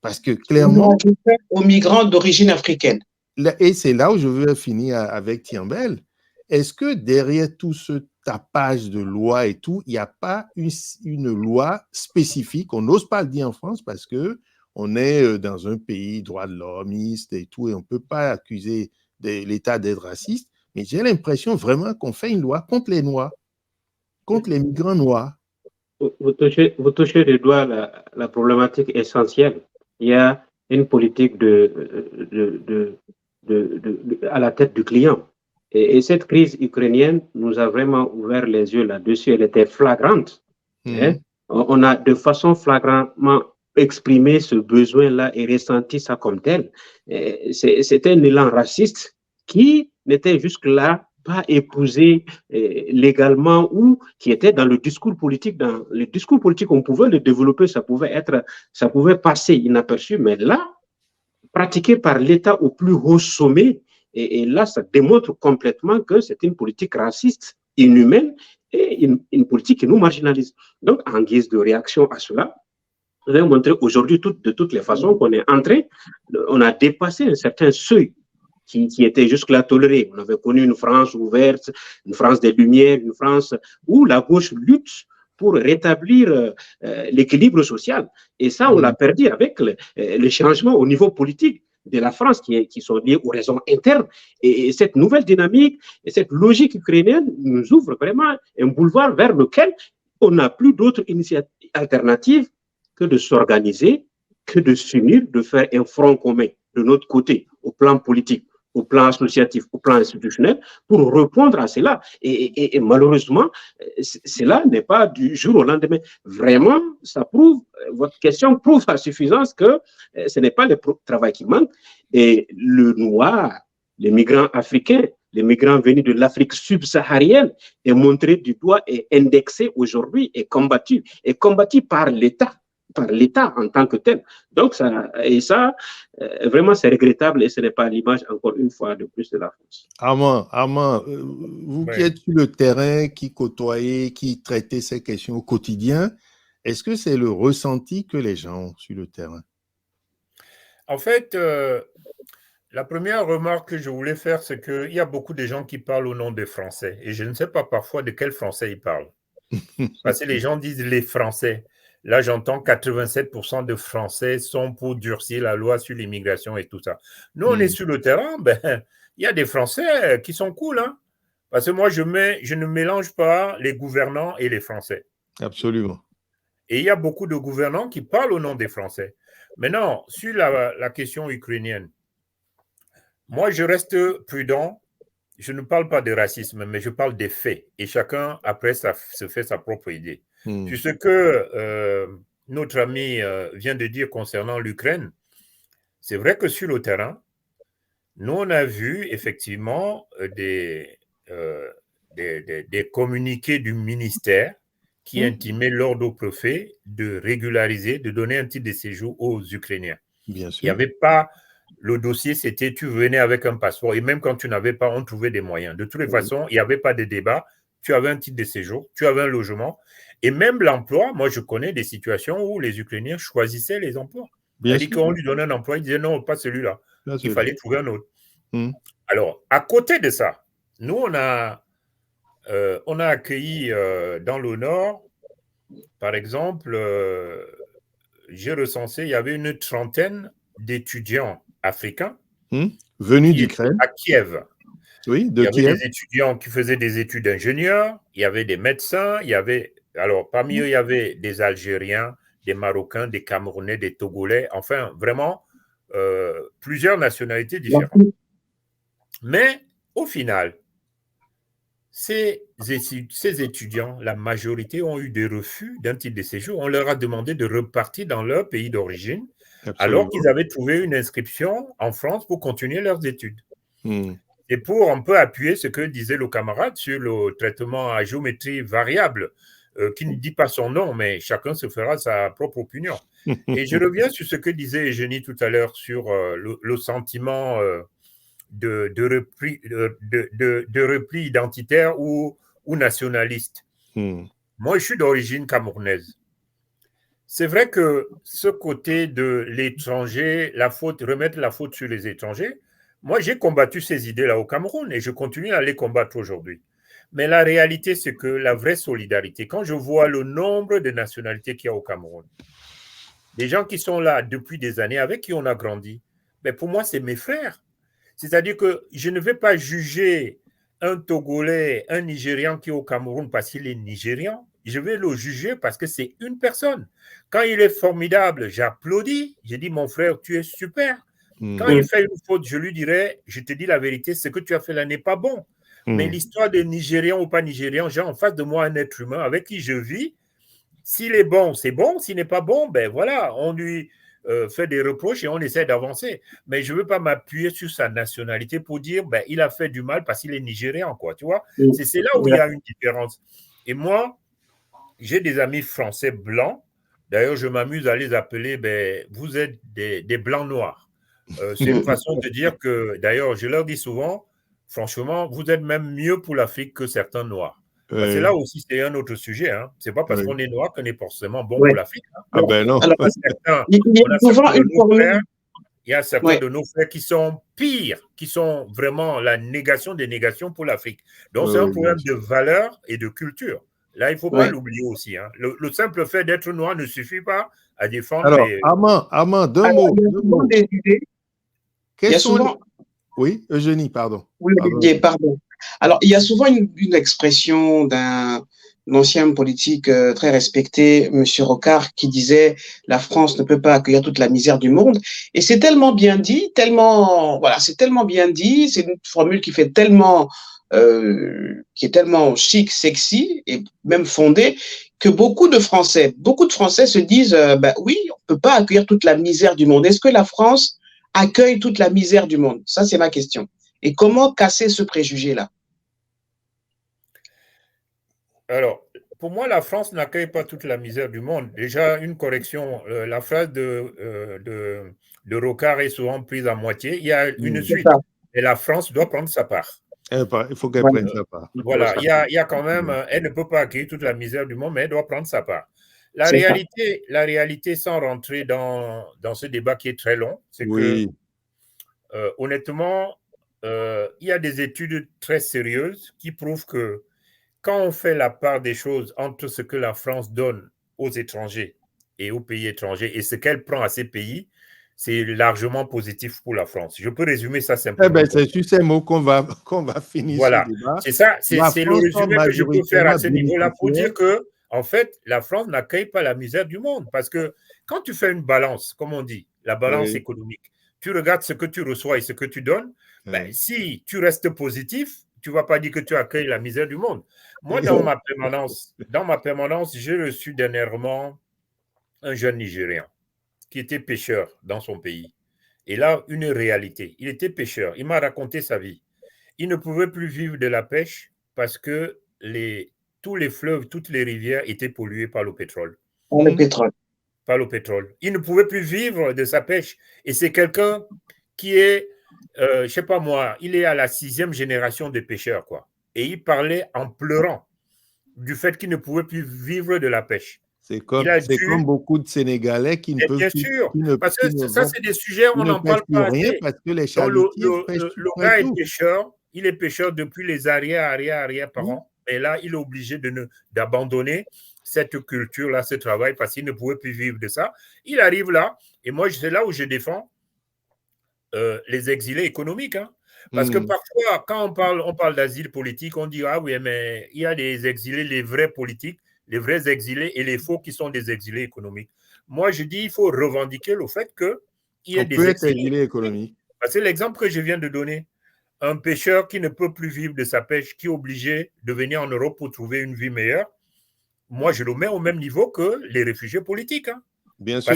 Parce que clairement... Aux migrants d'origine africaine. Et c'est là où je veux finir avec Tiambel. Est-ce que derrière tout ce tapage de lois et tout, il n'y a pas une loi spécifique? On n'ose pas le dire en France parce qu'on est dans un pays droit de l'hommiste et tout, et on ne peut pas accuser l'État d'être raciste. Mais j'ai l'impression vraiment qu'on fait une loi contre les Noirs, contre les migrants noirs. Vous touchez du doigt la problématique essentielle. Il y a une politique à la tête du client. Et cette crise ukrainienne nous a vraiment ouvert les yeux là-dessus. Elle était flagrante. On a de façon flagrantement exprimé ce besoin-là et ressenti ça comme tel. C'était un élan raciste qui n'était jusque-là pas épousé légalement ou qui était dans le discours politique. Dans le discours politique, on pouvait le développer, ça pouvait passer inaperçu, mais là, pratiqué par l'État au plus haut sommet, et là, ça démontre complètement que c'est une politique raciste, inhumaine, et une politique qui nous marginalise. Donc, en guise de réaction à cela, je vais vous montrer aujourd'hui de toutes les façons qu'on est entré, on a dépassé un certain seuil qui était jusque-là toléré. On avait connu une France ouverte, une France des Lumières, une France où la gauche lutte pour rétablir l'équilibre social. Et ça, on l'a perdu avec les changements au niveau politique de la France qui sont liés aux raisons internes. Et cette nouvelle dynamique et cette logique ukrainienne nous ouvre vraiment un boulevard vers lequel on n'a plus d'autres initiatives alternatives que de s'organiser, que de s'unir, de faire un front commun de notre côté, au plan politique, au plan associatif, au plan institutionnel, pour répondre à cela. Et malheureusement, cela n'est pas du jour au lendemain. Vraiment, ça prouve, votre question prouve à suffisance que ce n'est pas le travail qui manque. Et le noir, les migrants africains, les migrants venus de l'Afrique subsaharienne est montré du doigt et indexé aujourd'hui et combattu par l'État en tant que tel. Donc, vraiment, c'est regrettable et ce n'est pas l'image, encore une fois, de plus de la France. Armand, vous qui êtes sur le terrain, qui côtoyez, qui traitez ces questions au quotidien, est-ce que c'est le ressenti que les gens ont sur le terrain? En fait, la première remarque que je voulais faire, c'est qu'il y a beaucoup de gens qui parlent au nom des Français. Et je ne sais pas parfois de quel Français ils parlent. Parce que les gens disent les Français. Là, j'entends 87% de Français sont pour durcir la loi sur l'immigration et tout ça. Nous, on est sur le terrain, il y a des Français qui sont cool, hein, Parce que moi, je ne mélange pas les gouvernants et les Français. Absolument. Et il y a beaucoup de gouvernants qui parlent au nom des Français. Maintenant, sur la question ukrainienne, moi, je reste prudent. Je ne parle pas de racisme, mais je parle des faits. Et chacun, après, se fait sa propre idée. Sur ce que notre ami vient de dire concernant l'Ukraine, c'est vrai que sur le terrain, nous, on a vu effectivement des communiqués du ministère qui intimaient l'ordre au préfet de régulariser, de donner un titre de séjour aux Ukrainiens. Bien Il sûr. n'y avait pas, le dossier, c'était tu venais avec un passeport et même quand tu n'avais pas, on trouvait des moyens. De toutes les façons, il n'y avait pas de débat. Tu avais un titre de séjour, tu avais un logement et même l'emploi. Moi, je connais des situations où les Ukrainiens choisissaient les emplois. C'est-à-dire qu'on lui donnait un emploi, il disait non, pas celui-là. Il fallait trouver un autre. Alors, à côté de ça, nous, on a accueilli dans le Nord, par exemple, j'ai recensé, il y avait une trentaine d'étudiants africains venus d'Ukraine. À Kiev. Oui, il y avait des étudiants qui faisaient des études d'ingénieurs, il y avait des médecins, alors parmi eux, il y avait des Algériens, des Marocains, des Camerounais, des Togolais, enfin vraiment plusieurs nationalités différentes. Mais au final, ces étudiants, la majorité ont eu des refus d'un titre de séjour. On leur a demandé de repartir dans leur pays d'origine, alors qu'ils avaient trouvé une inscription en France pour continuer leurs études. Et pour un peu appuyer ce que disait le camarade sur le traitement à géométrie variable, qui ne dit pas son nom, mais chacun se fera sa propre opinion. Et je reviens sur ce que disait Eugénie tout à l'heure sur le sentiment de repli identitaire ou nationaliste. Moi, je suis d'origine camerounaise. C'est vrai que ce côté de l'étranger, remettre la faute sur les étrangers, moi, j'ai combattu ces idées-là au Cameroun et je continue à les combattre aujourd'hui. Mais la réalité, c'est que la vraie solidarité, quand je vois le nombre de nationalités qu'il y a au Cameroun, des gens qui sont là depuis des années, avec qui on a grandi, mais pour moi, c'est mes frères. C'est-à-dire que je ne vais pas juger un Togolais, un Nigérian qui est au Cameroun parce qu'il est Nigérian. Je vais le juger parce que c'est une personne. Quand il est formidable, j'applaudis. Je dis, mon frère, tu es super. Quand il fait une faute, je lui dirai, je te dis la vérité, ce que tu as fait là n'est pas bon. Mais l'histoire de Nigérian ou pas Nigérian, j'ai en face de moi un être humain avec qui je vis. S'il est bon, c'est bon. S'il n'est pas bon, ben voilà, on lui fait des reproches et on essaie d'avancer. Mais je ne veux pas m'appuyer sur sa nationalité pour dire ben, il a fait du mal parce qu'il est nigérian, quoi, tu vois. C'est là où il y a une différence. Et moi, j'ai des amis français blancs. D'ailleurs, je m'amuse à les appeler, ben, vous êtes des blancs noirs. C'est une façon de dire que, d'ailleurs, je leur dis souvent, franchement, vous êtes même mieux pour l'Afrique que certains noirs. C'est là aussi, c'est un autre sujet. Hein. Ce n'est pas parce qu'on est noir qu'on est forcément bon pour l'Afrique. Hein. Ah ben non. Alors, il y a certains de nos frères qui sont pires, qui sont vraiment la négation des négations pour l'Afrique. Donc, c'est un problème de valeur et de culture. Là, il ne faut pas l'oublier aussi. Hein. Le simple fait d'être noir ne suffit pas à défendre les... Armand, deux mots. Il y a souvent... Oui, Eugénie, pardon. Oui, Olivier, pardon. Alors, il y a souvent une expression d'un ancien politique très respecté, M. Rocard, qui disait « La France ne peut pas accueillir toute la misère du monde ». Et c'est tellement bien dit, c'est tellement bien dit, c'est une formule qui fait tellement... qui est tellement chic, sexy et même fondée, que beaucoup de Français se disent oui, on ne peut pas accueillir toute la misère du monde. Est-ce que la France accueille toute la misère du monde? Ça, c'est ma question. Et comment casser ce préjugé-là? Alors, pour moi, la France n'accueille pas toute la misère du monde. Déjà, une correction, la phrase de Rocard est souvent prise à moitié. Il y a une suite. Et la France doit prendre sa part. Il faut qu'elle prenne sa part. Voilà, il y a quand même, elle ne peut pas accueillir toute la misère du monde, mais elle doit prendre sa part. La réalité, sans rentrer dans ce débat qui est très long, c'est que, honnêtement, il y a des études très sérieuses qui prouvent que quand on fait la part des choses entre ce que la France donne aux étrangers et aux pays étrangers et ce qu'elle prend à ces pays, c'est largement positif pour la France. Je peux résumer ça Eh simplement. ben, c'est sur ces mots qu'on va finir Voilà, ce débat. c'est ça, La c'est le France résumé que je peux faire majoritairement à ce niveau-là pour bénéficiaire. dire que, en fait, la France n'accueille pas la misère du monde. Parce que quand tu fais une balance, comme on dit, la balance Oui. économique, tu regardes ce que tu reçois et ce que tu donnes, ben, Oui. si tu restes positif, tu ne vas pas dire que tu accueilles la misère du monde. Moi, dans ma permanence, j'ai reçu dernièrement un jeune Nigérian qui était pêcheur dans son pays. Et là, une réalité. Il était pêcheur. Il m'a raconté sa vie. Il ne pouvait plus vivre de la pêche parce que tous les fleuves, toutes les rivières étaient polluées par le pétrole. Par le pétrole. Par le pétrole. Il ne pouvait plus vivre de sa pêche. Et c'est quelqu'un qui est, je ne sais pas moi, il est à la 6e génération de pêcheurs, quoi. Et il parlait en pleurant du fait qu'il ne pouvait plus vivre de la pêche. C'est comme beaucoup de Sénégalais qui ne peuvent bien sûr, parce que ça, c'est des sujets, on n'en parle pas rien assez. parce que les chalutiers pêchent le gars est pêcheur, il est pêcheur depuis les arrière-parents, et là, il est obligé d'abandonner cette culture-là, ce travail, parce qu'il ne pouvait plus vivre de ça. Il arrive là, et moi, c'est là où je défends les exilés économiques, hein. Parce que parfois, quand on parle d'asile politique, on dit, ah oui, mais il y a des exilés, les vrais politiques, les vrais exilés et les faux qui sont des exilés économiques. Moi, je dis, il faut revendiquer le fait qu'il y ait des exilés économiques. C'est l'exemple que je viens de donner. Un pêcheur qui ne peut plus vivre de sa pêche, qui est obligé de venir en Europe pour trouver une vie meilleure, moi, je le mets au même niveau que les réfugiés politiques. Hein. Bien sûr.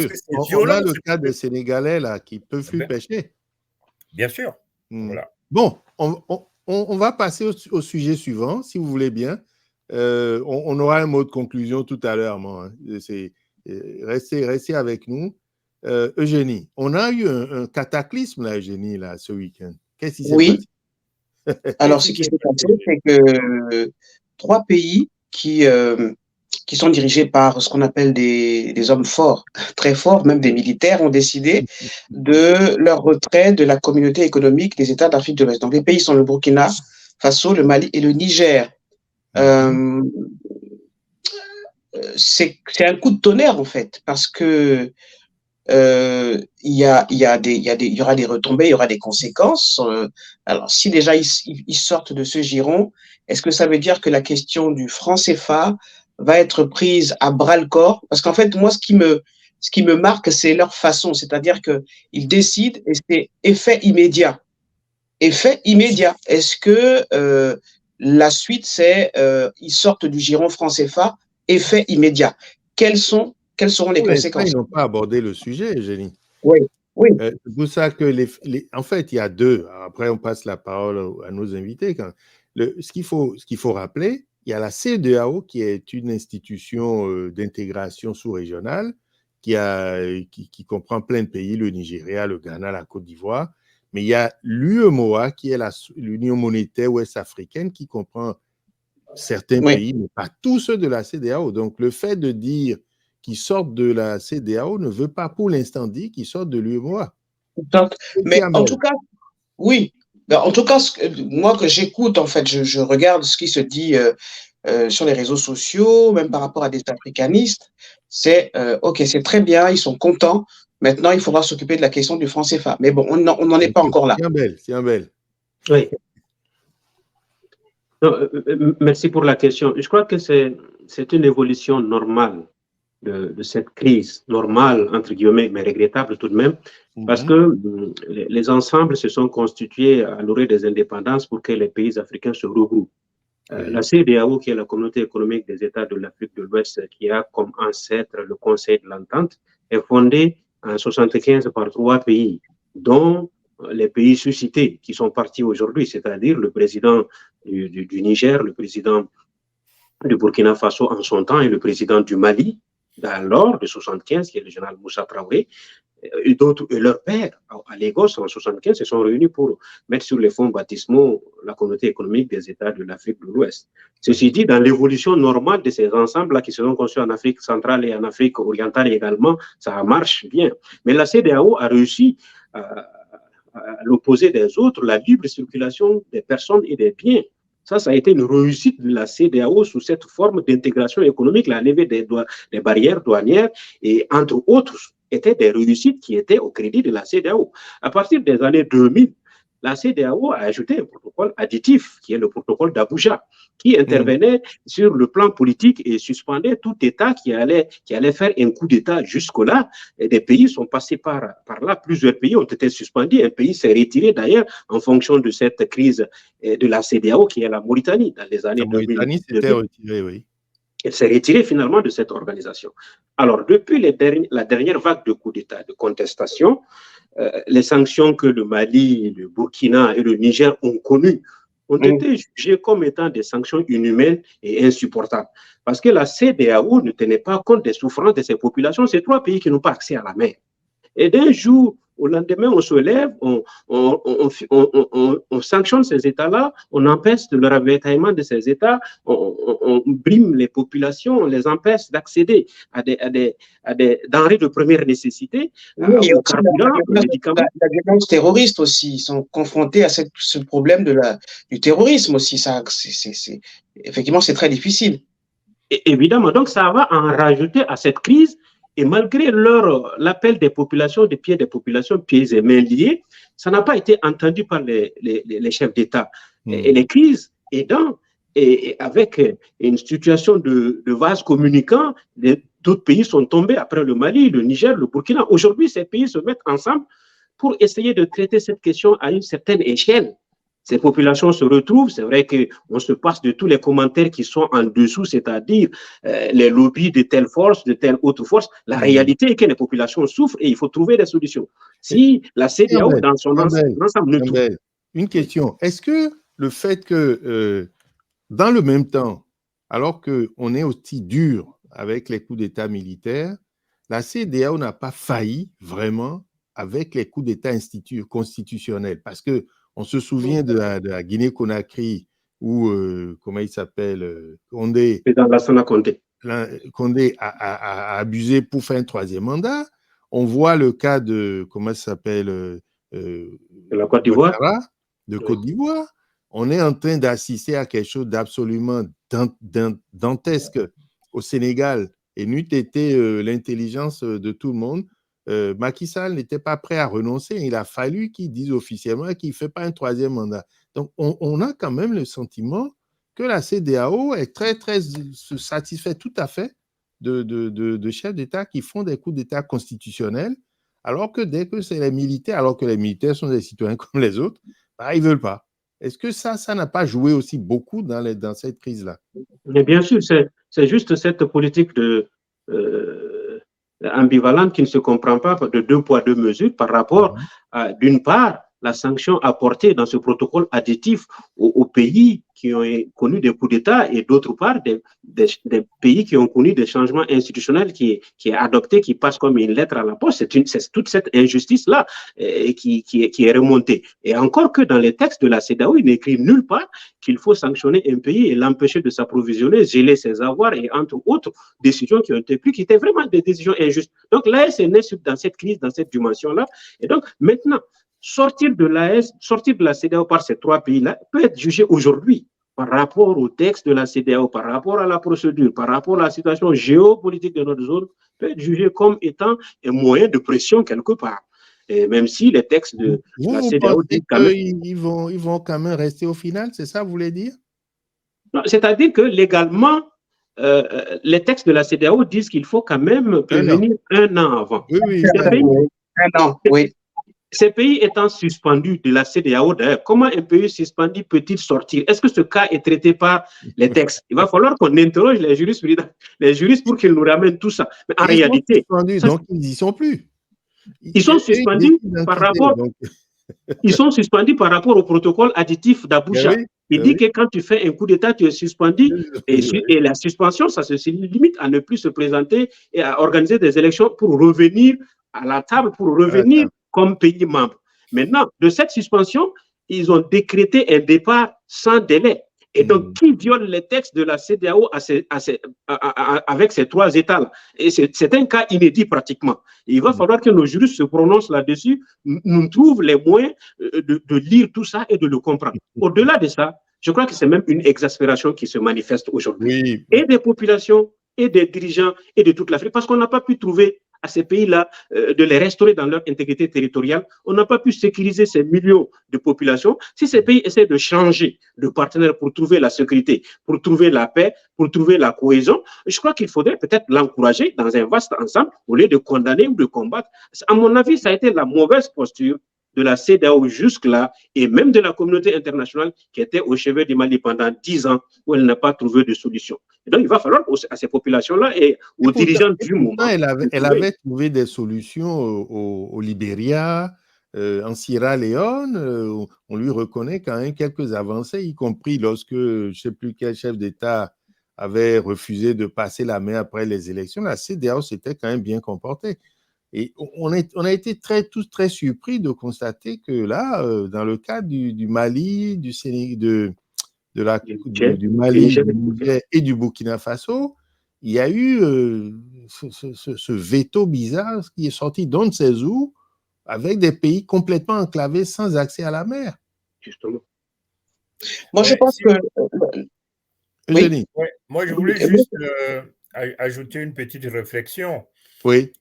On a le cas des Sénégalais là, qui ne peuvent plus pêcher. Bien sûr. Voilà. Bon, on va passer au sujet suivant, si vous voulez bien. On aura un mot de conclusion tout à l'heure. Restez avec nous. Eugénie, on a eu un cataclysme, là, Eugénie, là, ce week-end. Qu'est-ce qui s'est passé? Alors, ce qui s'est passé, c'est que 3 pays qui sont dirigés par ce qu'on appelle des hommes forts, très forts, même des militaires, ont décidé de leur retrait de la communauté économique des États d'Afrique de l'Ouest. Donc, les pays sont le Burkina Faso, le Mali et le Niger. C'est un coup de tonnerre, en fait, parce que il y aura des retombées, il y aura des conséquences. Alors, si déjà ils sortent de ce giron, est-ce que ça veut dire que la question du franc CFA va être prise à bras-le-corps? Parce qu'en fait, moi, ce qui me marque, c'est leur façon, c'est-à-dire qu'ils décident et c'est effet immédiat. Effet immédiat. Est-ce que la suite, c'est ils sortent du giron franc CFA, effet immédiat? Quelles seront les conséquences? Ils n'ont pas abordé le sujet, Eugénie. Oui. C'est pour ça que, en fait, il y a deux. Après, on passe la parole à nos invités. Ce qu'il faut rappeler, il y a la CEDEAO, qui est une institution d'intégration sous-régionale qui comprend plein de pays, le Nigeria, le Ghana, la Côte d'Ivoire. Mais il y a l'UEMOA, qui est l'Union monétaire ouest-africaine, qui comprend certains pays, mais pas tous ceux de la CEDEAO. Donc, le fait de dire qu'ils sortent de la CEDEAO ne veut pas pour l'instant dire qu'ils sortent de l'UEMOA. Mais en tout cas, oui. En tout cas, moi que j'écoute, en fait, je regarde ce qui se dit sur les réseaux sociaux, même par rapport à des africanistes, c'est OK, c'est très bien, ils sont contents. Maintenant, il faudra s'occuper de la question du franc CFA. Mais bon, on n'en est pas encore là. C'est un bel. Oui. Non, merci pour la question. Je crois que c'est une évolution normale de cette crise, normale, entre guillemets, mais regrettable tout de même, parce que les ensembles se sont constitués à l'orée des indépendances pour que les pays africains se regroupent. La CEDEAO, qui est la communauté économique des États de l'Afrique de l'Ouest, qui a comme ancêtre le Conseil de l'Entente, est fondée en 1975 par 3 pays, dont les pays suscités qui sont partis aujourd'hui, c'est-à-dire le président du Niger, le président du Burkina Faso en son temps et le président du Mali, alors de 1975, qui est le général Moussa Traoré, et leur père à Lagos en 1975 se sont réunis pour mettre sur les fonds baptismaux la communauté économique des États de l'Afrique de l'Ouest. Ceci dit, dans l'évolution normale de ces ensembles-là qui se sont construits en Afrique centrale et en Afrique orientale également, ça marche bien. Mais la CEDEAO a réussi à l'opposé des autres, la libre circulation des personnes et des biens. Ça a été une réussite de la CEDEAO sous cette forme d'intégration économique, la levée des barrières douanières et entre autres étaient des réussites qui étaient au crédit de la CEDEAO. À partir des années 2000, la CEDEAO a ajouté un protocole additif, qui est le protocole d'Abuja, qui intervenait sur le plan politique et suspendait tout État qui allait faire un coup d'État jusque-là. Et des pays sont passés par là, plusieurs pays ont été suspendus. Un pays s'est retiré d'ailleurs en fonction de cette crise de la CEDEAO, qui est la Mauritanie, dans les années 2000. La Mauritanie s'était retirée, oui. Elle s'est retirée finalement de cette organisation. Alors, depuis la dernière vague de coups d'État, de contestation, les sanctions que le Mali, le Burkina et le Niger ont connues ont été jugées comme étant des sanctions inhumaines et insupportables. Parce que la CEDEAO ne tenait pas compte des souffrances de ces populations. C'est 3 pays qui n'ont pas accès à la mer. Et d'un jour au lendemain, on se lève, on sanctionne ces États-là, on empêche le ravitaillement de ces États, on brime les populations, on les empêche d'accéder à des denrées de première nécessité, aux carburants, aux médicaments. La violence terroriste aussi, ils sont confrontés à ce problème du terrorisme aussi. Effectivement, c'est très difficile. Et évidemment, donc ça va en rajouter à cette crise. Et malgré l'appel des populations, des populations, pieds et mains liés, ça n'a pas été entendu par les chefs d'État. Et les crises aidant, et avec une situation de vase communicant, d'autres pays sont tombés après le Mali, le Niger, le Burkina. Aujourd'hui, ces pays se mettent ensemble pour essayer de traiter cette question à une certaine échelle. Ces populations se retrouvent, c'est vrai qu'on se passe de tous les commentaires qui sont en dessous, c'est-à-dire les lobbies de telle force, de telle autre force. La réalité est que les populations souffrent et il faut trouver des solutions. Si la CEDEAO, dans son ensemble, ne trouve... Une question. Est-ce que le fait que, dans le même temps, alors qu'on est aussi dur avec les coups d'État militaires, la CEDEAO n'a pas failli vraiment avec les coups d'État constitutionnels? Parce que on se souvient de la Guinée-Conakry où, comment il s'appelle, Condé a abusé pour faire un 3e mandat. On voit le cas de, comment ça s'appelle, la Côte d'Ivoire. Côte d'Ivoire. On est en train d'assister à quelque chose d'absolument dantesque au Sénégal. Et n'eût été l'intelligence de tout le monde, Macky Sall n'était pas prêt à renoncer. Il a fallu qu'il dise officiellement qu'il ne fait pas un 3e mandat. Donc, on a quand même le sentiment que la CEDEAO est se satisfait tout à fait de chefs d'État qui font des coups d'État constitutionnels, alors que dès que c'est les militaires, alors que les militaires sont des citoyens comme les autres, bah, ils ne veulent pas. Est-ce que ça n'a pas joué aussi beaucoup dans cette crise-là? Mais bien sûr, c'est juste cette politique ambivalente qui ne se comprend pas de 2 poids 2 mesures par rapport à, d'une part, la sanction apportée dans ce protocole additif aux pays qui ont connu des coups d'État et d'autre part des pays qui ont connu des changements institutionnels qui est adopté, qui passe comme une lettre à la poste. C'est toute cette injustice-là qui est remontée. Et encore que dans les textes de la CEDEAO, il n'écrit nulle part qu'il faut sanctionner un pays et l'empêcher de s'approvisionner, geler ses avoirs et entre autres décisions qui ont été prises, qui étaient vraiment des décisions injustes. Donc l'AES est né dans cette crise, dans cette dimension-là. Et donc maintenant, sortir de l'AES, sortir de la CEDEAO par ces 3 pays-là peut être jugé aujourd'hui par rapport au texte de la CEDEAO, par rapport à la procédure, par rapport à la situation géopolitique de notre zone, peut être jugé comme étant un moyen de pression quelque part. Et même si les textes de la CEDEAO disent quand même... Ils vont quand même rester au final, c'est ça, vous voulez dire? C'est-à-dire que légalement, les textes de la CEDEAO disent qu'il faut quand même prévenir 1 an avant. Oui, un an, oui. Ces pays étant suspendus de la CEDEAO, d'ailleurs, comment un pays suspendu peut-il sortir? Est-ce que ce cas est traité par les textes? Il va falloir qu'on interroge les juristes pour qu'ils nous ramènent tout ça. Mais en réalité... donc ils n'y sont plus. Ils sont suspendus par rapport... Ils sont suspendus par rapport au protocole additif d'Abuja. Il dit que quand tu fais un coup d'État, tu es suspendu. Et la suspension, ça se limite à ne plus se présenter et à organiser des élections pour revenir à la table, pour revenir comme pays membre. Maintenant, de cette suspension, ils ont décrété un départ sans délai. Et donc, qui viole les textes de la CEDEAO avec ces 3 États-là? Et c'est un cas inédit pratiquement. Et il va falloir que nos juristes se prononcent là-dessus, nous trouvent les moyens de lire tout ça et de le comprendre. Au-delà de ça, je crois que c'est même une exaspération qui se manifeste aujourd'hui. Et des populations, et des dirigeants, et de toute l'Afrique, parce qu'on n'a pas pu trouver à ces pays-là de les restaurer dans leur intégrité territoriale. On n'a pas pu sécuriser ces millions de populations. Si ces pays essaient de changer de partenaire pour trouver la sécurité, pour trouver la paix, pour trouver la cohésion, je crois qu'il faudrait peut-être l'encourager dans un vaste ensemble au lieu de condamner ou de combattre. À mon avis, ça a été la mauvaise posture de la CEDEAO jusque-là et même de la communauté internationale qui était au chevet du Mali pendant 10 ans où elle n'a pas trouvé de solution. Et donc, il va falloir à ces populations-là et aux dirigeants du moment. Elle avait trouvé des solutions au Libéria, en Sierra Leone. On lui reconnaît quand même quelques avancées, y compris lorsque je ne sais plus quel chef d'État avait refusé de passer la main après les élections. La CEDEAO s'était quand même bien comportée. Et on a été tous très surpris de constater que là, dans le cas du Mali, du Mali, du Niger et du Burkina Faso, il y a eu ce veto bizarre qui est sorti d'on ne sait où, avec des pays complètement enclavés sans accès à la mer. Justement. Moi, je pense que... Oui. Moi, je voulais juste ajouter une petite réflexion. Oui.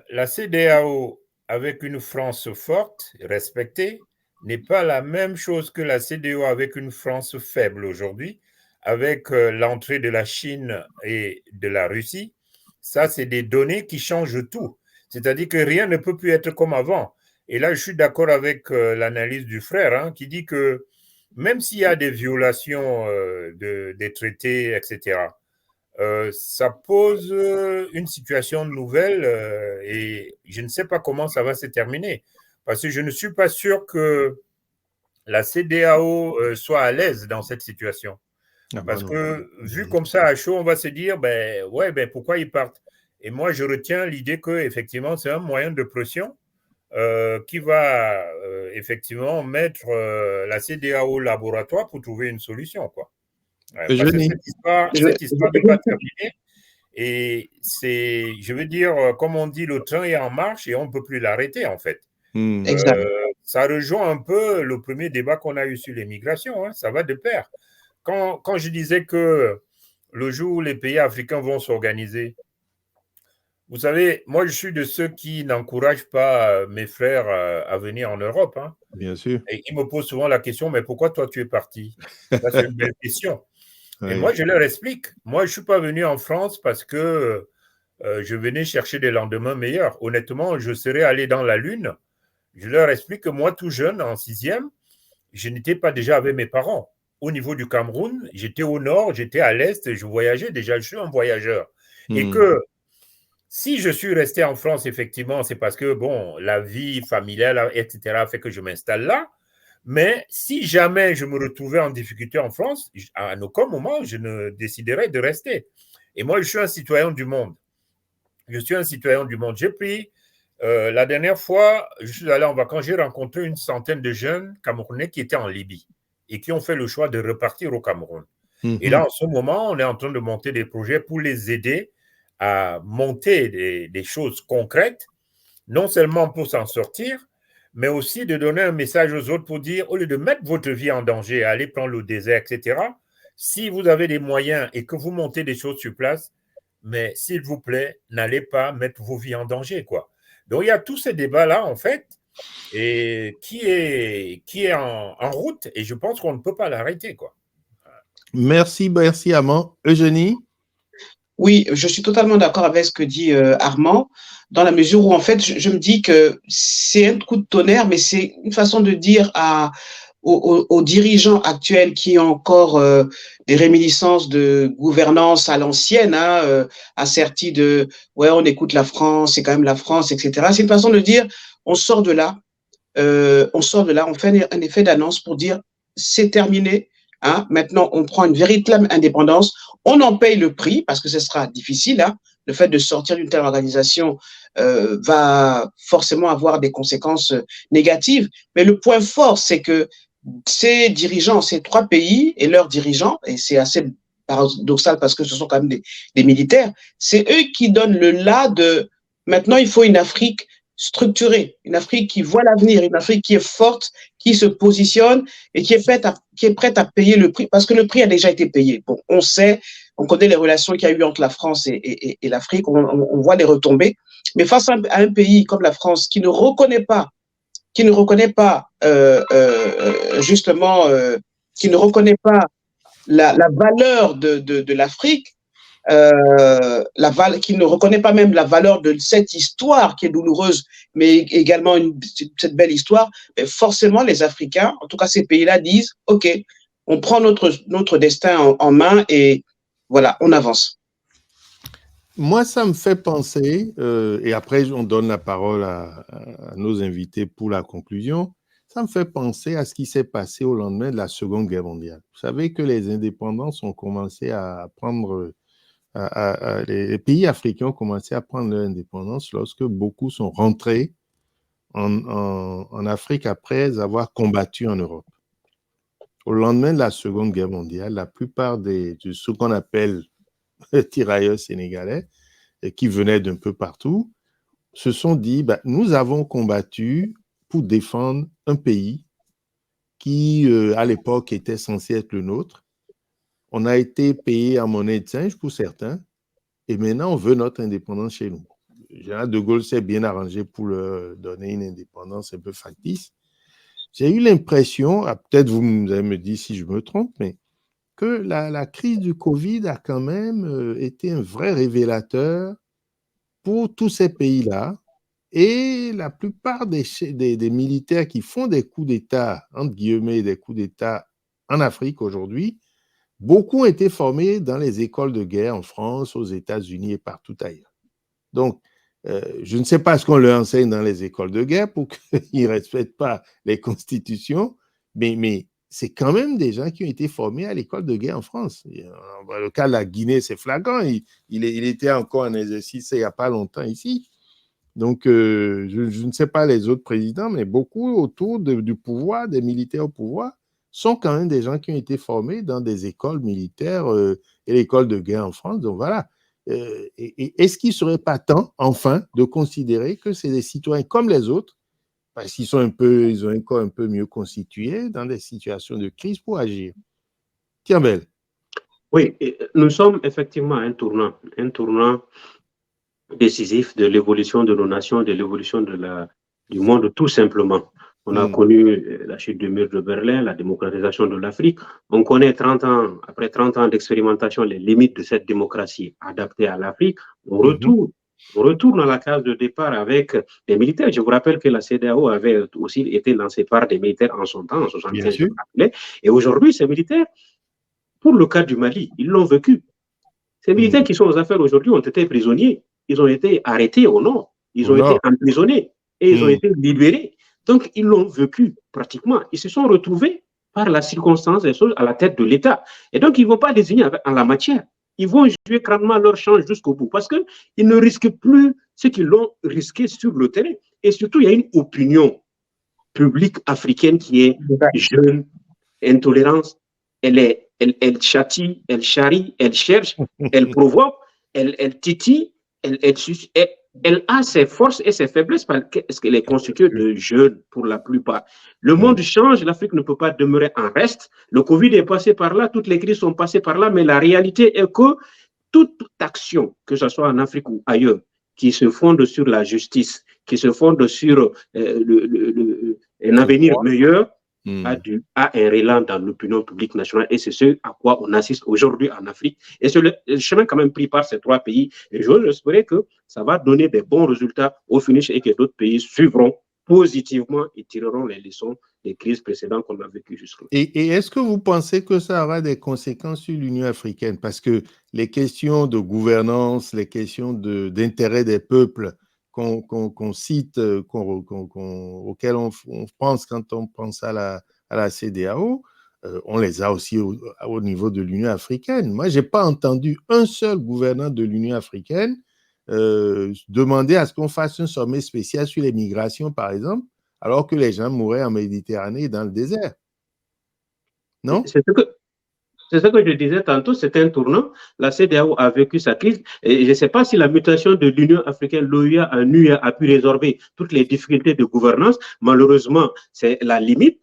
La CEDEAO, avec une France forte, respectée, n'est pas la même chose que la CEDEAO avec une France faible aujourd'hui, avec l'entrée de la Chine et de la Russie. Ça, c'est des données qui changent tout. C'est-à-dire que rien ne peut plus être comme avant. Et là, je suis d'accord avec l'analyse du frère, qui dit que même s'il y a des violations des traités, etc., ça pose une situation nouvelle et je ne sais pas comment ça va se terminer. Parce que je ne suis pas sûr que la CEDEAO soit à l'aise dans cette situation. Parce que vu comme ça à chaud, on va se dire, pourquoi ils partent? Et moi, je retiens l'idée qu'effectivement, c'est un moyen de pression qui va effectivement mettre la CEDEAO au laboratoire pour trouver une solution, quoi. Parce que cette histoire n'est pas terminée. Et c'est, je veux dire, comme on dit, le train est en marche et on ne peut plus l'arrêter, en fait. Ça rejoint un peu le premier débat qu'on a eu sur l'immigration. Ça va de pair. Quand je disais que le jour où les pays africains vont s'organiser, vous savez, moi, je suis de ceux qui n'encouragent pas mes frères à venir en Europe. Bien sûr. Et ils me posent souvent la question, mais pourquoi toi, tu es parti? Ça, c'est une belle question. Et moi, je leur explique. Moi, je ne suis pas venu en France parce que je venais chercher des lendemains meilleurs. Honnêtement, je serais allé dans la Lune. Je leur explique que moi, tout jeune, en 6e, je n'étais pas déjà avec mes parents. Au niveau du Cameroun, j'étais au nord, j'étais à l'est, je voyageais. Déjà, je suis un voyageur. Et que si je suis resté en France, effectivement, c'est parce que, bon, la vie familiale, etc., fait que je m'installe là. Mais si jamais je me retrouvais en difficulté en France, à aucun moment, je ne déciderais de rester. Et moi, je suis un citoyen du monde. Je suis un citoyen du monde. J'ai pris, la dernière fois, je suis allé en vacances, j'ai rencontré une centaine de jeunes Camerounais qui étaient en Libye et qui ont fait le choix de repartir au Cameroun. Et là, en ce moment, on est en train de monter des projets pour les aider à monter des choses concrètes, non seulement pour s'en sortir, mais aussi de donner un message aux autres pour dire, au lieu de mettre votre vie en danger, aller prendre le désert, etc., si vous avez des moyens et que vous montez des choses sur place, mais s'il vous plaît, n'allez pas mettre vos vies en danger, quoi. Donc, il y a tous ces débats-là, en fait, et qui est en route, et je pense qu'on ne peut pas l'arrêter, quoi. Merci Armand. Eugénie? Oui, je suis totalement d'accord avec ce que dit Armand, dans la mesure où, en fait, je me dis que c'est un coup de tonnerre, mais c'est une façon de dire aux dirigeants actuels qui ont encore des réminiscences de gouvernance à l'ancienne, assertis de « ouais, on écoute la France, c'est quand même la France, etc. » C'est une façon de dire « on sort de là, on fait un effet d'annonce pour dire « c'est terminé ». Maintenant, on prend une véritable indépendance. On en paye le prix parce que ce sera difficile. Le fait de sortir d'une telle organisation va forcément avoir des conséquences négatives. Mais le point fort, c'est que ces dirigeants, ces 3 pays et leurs dirigeants, et c'est assez paradoxal parce que ce sont quand même des militaires, c'est eux qui donnent le là de maintenant il faut une Afrique structurée, une Afrique qui voit l'avenir, une Afrique qui est forte, qui se positionne et qui est prête à payer le prix, parce que le prix a déjà été payé. Bon, on sait, on connaît les relations qu'il y a eu entre la France et l'Afrique, on voit les retombées. Mais face à un pays comme la France qui ne reconnaît pas justement, qui ne reconnaît pas la valeur de l'Afrique, qui ne reconnaît pas même la valeur de cette histoire qui est douloureuse, mais également cette belle histoire, forcément les Africains, en tout cas ces pays-là, disent « Ok, on prend notre destin en main et voilà, on avance ». Moi, ça me fait penser, et après on donne la parole à nos invités pour la conclusion, ça me fait penser à ce qui s'est passé au lendemain de la Seconde Guerre mondiale. Vous savez que les indépendances ont commencé à prendre, les pays africains ont commencé à prendre leur indépendance lorsque beaucoup sont rentrés en Afrique après avoir combattu en Europe. Au lendemain de la Seconde Guerre mondiale, la plupart de ce qu'on appelle tirailleurs sénégalais, qui venaient d'un peu partout, se sont dit, nous avons combattu pour défendre un pays qui, à l'époque, était censé être le nôtre. On a été payé en monnaie de singe pour certains, et maintenant, on veut notre indépendance chez nous. Le général de Gaulle s'est bien arrangé pour leur donner une indépendance un peu factice. J'ai eu l'impression, peut-être vous allez me dire si je me trompe, mais que la crise du Covid a quand même été un vrai révélateur pour tous ces pays-là. Et la plupart des militaires qui font des coups d'État, entre guillemets, des coups d'État en Afrique aujourd'hui, beaucoup ont été formés dans les écoles de guerre en France, aux États-Unis et partout ailleurs. Donc, je ne sais pas ce qu'on leur enseigne dans les écoles de guerre pour qu'ils ne respectent pas les constitutions, mais c'est quand même des gens qui ont été formés à l'école de guerre en France. Le cas de la Guinée, c'est flagrant. Il était encore en exercice il n'y a pas longtemps ici. Donc, je ne sais pas les autres présidents, mais beaucoup autour du pouvoir, des militaires au pouvoir, sont quand même des gens qui ont été formés dans des écoles militaires et l'école de guerre en France. Donc, voilà. Et est-ce qu'il ne serait pas temps, enfin, de considérer que c'est des citoyens comme les autres, parce qu'ils ils ont un corps un peu mieux constitué dans des situations de crise pour agir? Tiambel. Oui, nous sommes effectivement à un tournant décisif de l'évolution de nos nations, de l'évolution du monde, tout simplement. On a connu la chute du mur de Berlin, la démocratisation de l'Afrique. On connaît après 30 ans d'expérimentation, les limites de cette démocratie adaptée à l'Afrique. On retourne à la case de départ avec des militaires. Je vous rappelle que la CEDEAO avait aussi été lancée par des militaires en son temps, en 1975. Et aujourd'hui, ces militaires, pour le cas du Mali, ils l'ont vécu. Ces militaires qui sont aux affaires aujourd'hui ont été prisonniers. Ils ont été arrêtés au nord. Ils ont été emprisonnés et ils ont été libérés. Donc, ils l'ont vécu pratiquement. Ils se sont retrouvés par la circonstance des choses à la tête de l'État. Et donc, ils ne vont pas désigner en la matière. Ils vont jouer grandement leur chance jusqu'au bout parce qu'ils ne risquent plus ce qu'ils l'ont risqué sur le terrain. Et surtout, il y a une opinion publique africaine qui est jeune, intolérance. Elle châtie, elle charrie, elle cherche, elle provoque, elle titille, elle a ses forces et ses faiblesses parce qu'elle est constituée de jeunes pour la plupart. Le monde change, l'Afrique ne peut pas demeurer en reste. Le Covid est passé par là, toutes les crises sont passées par là, mais la réalité est que toute action, que ce soit en Afrique ou ailleurs, qui se fonde sur la justice, qui se fonde sur un avenir meilleur, a un élan dans l'opinion publique nationale et c'est ce à quoi on assiste aujourd'hui en Afrique. Et c'est le chemin quand même pris par ces trois pays. Et j'ose espérer que ça va donner des bons résultats au finish et que d'autres pays suivront positivement et tireront les leçons des crises précédentes qu'on a vécues jusque-là. Et est-ce que vous pensez que ça aura des conséquences sur l'Union africaine? Parce que les questions de gouvernance, les questions d'intérêt des peuples qu'on cite, auxquelles on pense quand on pense à la CEDEAO, on les a aussi au niveau de l'Union africaine. Moi, je n'ai pas entendu un seul gouvernant de l'Union africaine demander à ce qu'on fasse un sommet spécial sur les migrations, par exemple, alors que les gens mouraient en Méditerranée et dans le désert. Non? C'est C'est ce que je disais tantôt, c'est un tournant. La CEDEAO a vécu sa crise et je ne sais pas si la mutation de l'Union africaine, l'OUA, a pu résorber toutes les difficultés de gouvernance. Malheureusement, c'est la limite.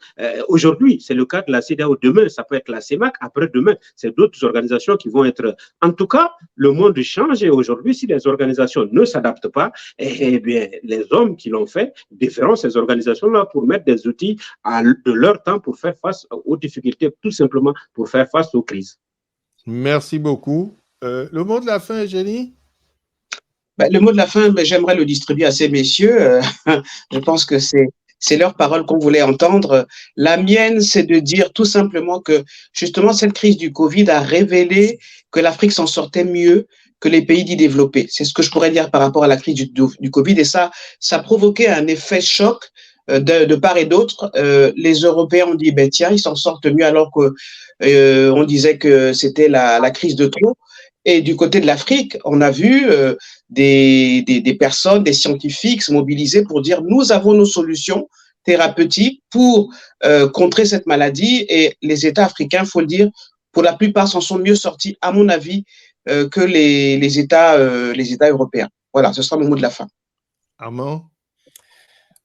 Aujourd'hui, c'est le cas de la CEDEAO. Demain, ça peut être la CEMAC. Après-demain, c'est d'autres organisations qui vont être... En tout cas, le monde change et aujourd'hui, si les organisations ne s'adaptent pas, eh bien, les hommes qui l'ont fait défieront ces organisations-là pour mettre des outils de leur temps pour faire face aux difficultés, tout simplement pour faire face aux crises. Merci beaucoup. Le mot de la fin, Eugénie? Le mot de la fin, j'aimerais le distribuer à ces messieurs. Je pense que c'est leur parole qu'on voulait entendre. La mienne, c'est de dire tout simplement que justement cette crise du Covid a révélé que l'Afrique s'en sortait mieux que les pays dits développés. C'est ce que je pourrais dire par rapport à la crise du Covid. Et ça a provoqué un effet choc de part et d'autre. Les Européens ont dit, tiens, ils s'en sortent mieux alors que on disait que c'était la crise de trop. Et du côté de l'Afrique, on a vu des personnes, des scientifiques se mobiliser pour dire nous avons nos solutions thérapeutiques pour contrer cette maladie. Et les États africains, faut le dire, pour la plupart s'en sont mieux sortis, à mon avis, que les États européens. Voilà, ce sera mon mot de la fin. Armand?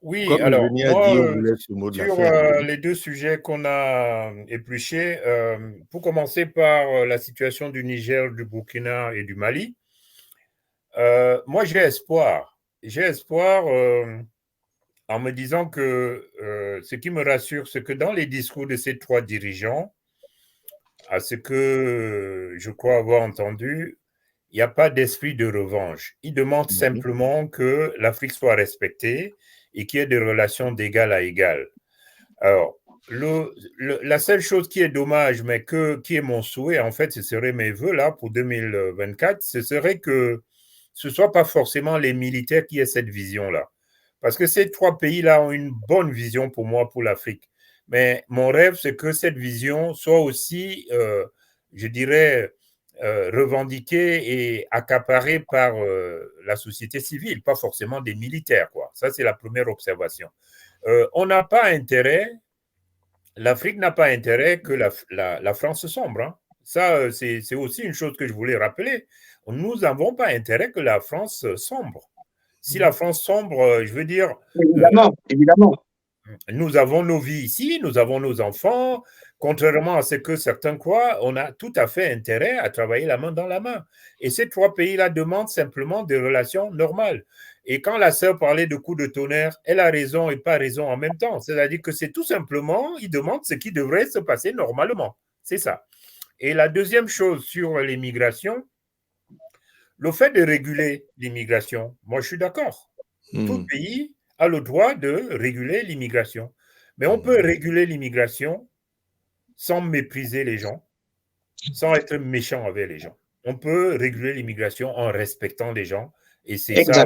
Oui, Comme alors, Eugénie a moi, dit, on vous laisse le mot de la sur fin. les deux sujets qu'on a épluchés, pour commencer par la situation du Niger, du Burkina et du Mali, moi j'ai espoir. J'ai espoir en me disant que ce qui me rassure, c'est que dans les discours de ces trois dirigeants, à ce que je crois avoir entendu, il n'y a pas d'esprit de revanche. Ils demandent simplement que l'Afrique soit respectée et qu'il y ait des relations d'égal à égal. Alors, la seule chose qui est dommage, mais qui est mon souhait, en fait, ce serait mes voeux là pour 2024, ce serait que ce ne soit pas forcément les militaires qui aient cette vision-là. Parce que ces trois pays-là ont une bonne vision pour moi, pour l'Afrique. Mais mon rêve, c'est que cette vision soit aussi, je dirais, revendiquée et accaparée par la société civile, pas forcément des militaires, quoi. Ça, c'est la première observation. On n'a pas intérêt, l'Afrique n'a pas intérêt que la France sombre. Hein. Ça, c'est aussi une chose que je voulais rappeler. Nous n'avons pas intérêt que la France sombre. Si la France sombre, je veux dire... Évidemment. Nous avons nos vies ici, nous avons nos enfants. Contrairement à ce que certains croient, on a tout à fait intérêt à travailler la main dans la main. Et ces trois pays-là demandent simplement des relations normales. Et quand la sœur parlait de coups de tonnerre, elle a raison et pas raison en même temps. C'est-à-dire que c'est tout simplement, ils demandent ce qui devrait se passer normalement. C'est ça. Et la deuxième chose sur l'immigration, le fait de réguler l'immigration, moi je suis d'accord. Tout pays a le droit de réguler l'immigration. Mais on peut réguler l'immigration sans mépriser les gens, sans être méchant avec les gens. On peut réguler l'immigration en respectant les gens. Et c'est ça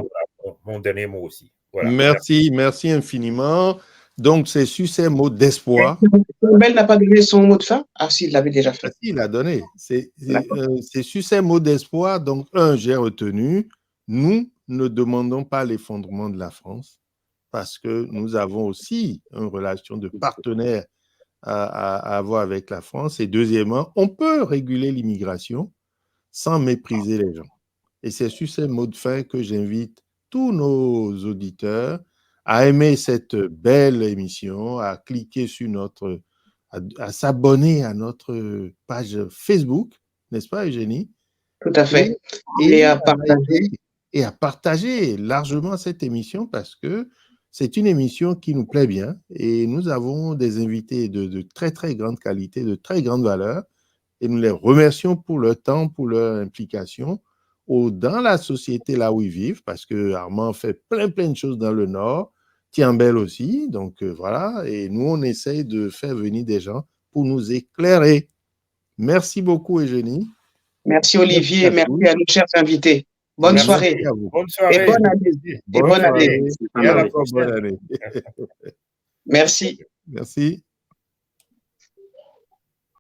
mon dernier mot aussi. Voilà. Merci infiniment. Donc, c'est sur ces mots d'espoir. Belle n'a pas donné son mot de fin? Ah, si, il l'avait déjà fait. Ah, si, il l'a donné. C'est sur ces mots d'espoir. Donc, j'ai retenu, nous ne demandons pas l'effondrement de la France parce que nous avons aussi une relation de partenaire à avoir avec la France. Et deuxièmement, on peut réguler l'immigration sans mépriser les gens. Et c'est sur ces mots de fin que j'invite tous nos auditeurs à aimer cette belle émission, à cliquer sur à s'abonner à notre page Facebook, n'est-ce pas, Eugénie? Tout à fait. Et à partager. Et à partager largement cette émission parce que c'est une émission qui nous plaît bien et nous avons des invités de très, très grande qualité, de très grande valeur et nous les remercions pour leur temps, pour leur implication dans la société là où ils vivent parce que Armand fait plein de choses dans le Nord, Tiambel aussi, donc voilà, et nous on essaye de faire venir des gens pour nous éclairer. Merci beaucoup Eugénie. Merci Olivier, merci à nos chers invités. Bonne soirée. Bonne soirée. Et bonne année. Bonne année. Et à la prochaine. Bonne année. Merci. Merci.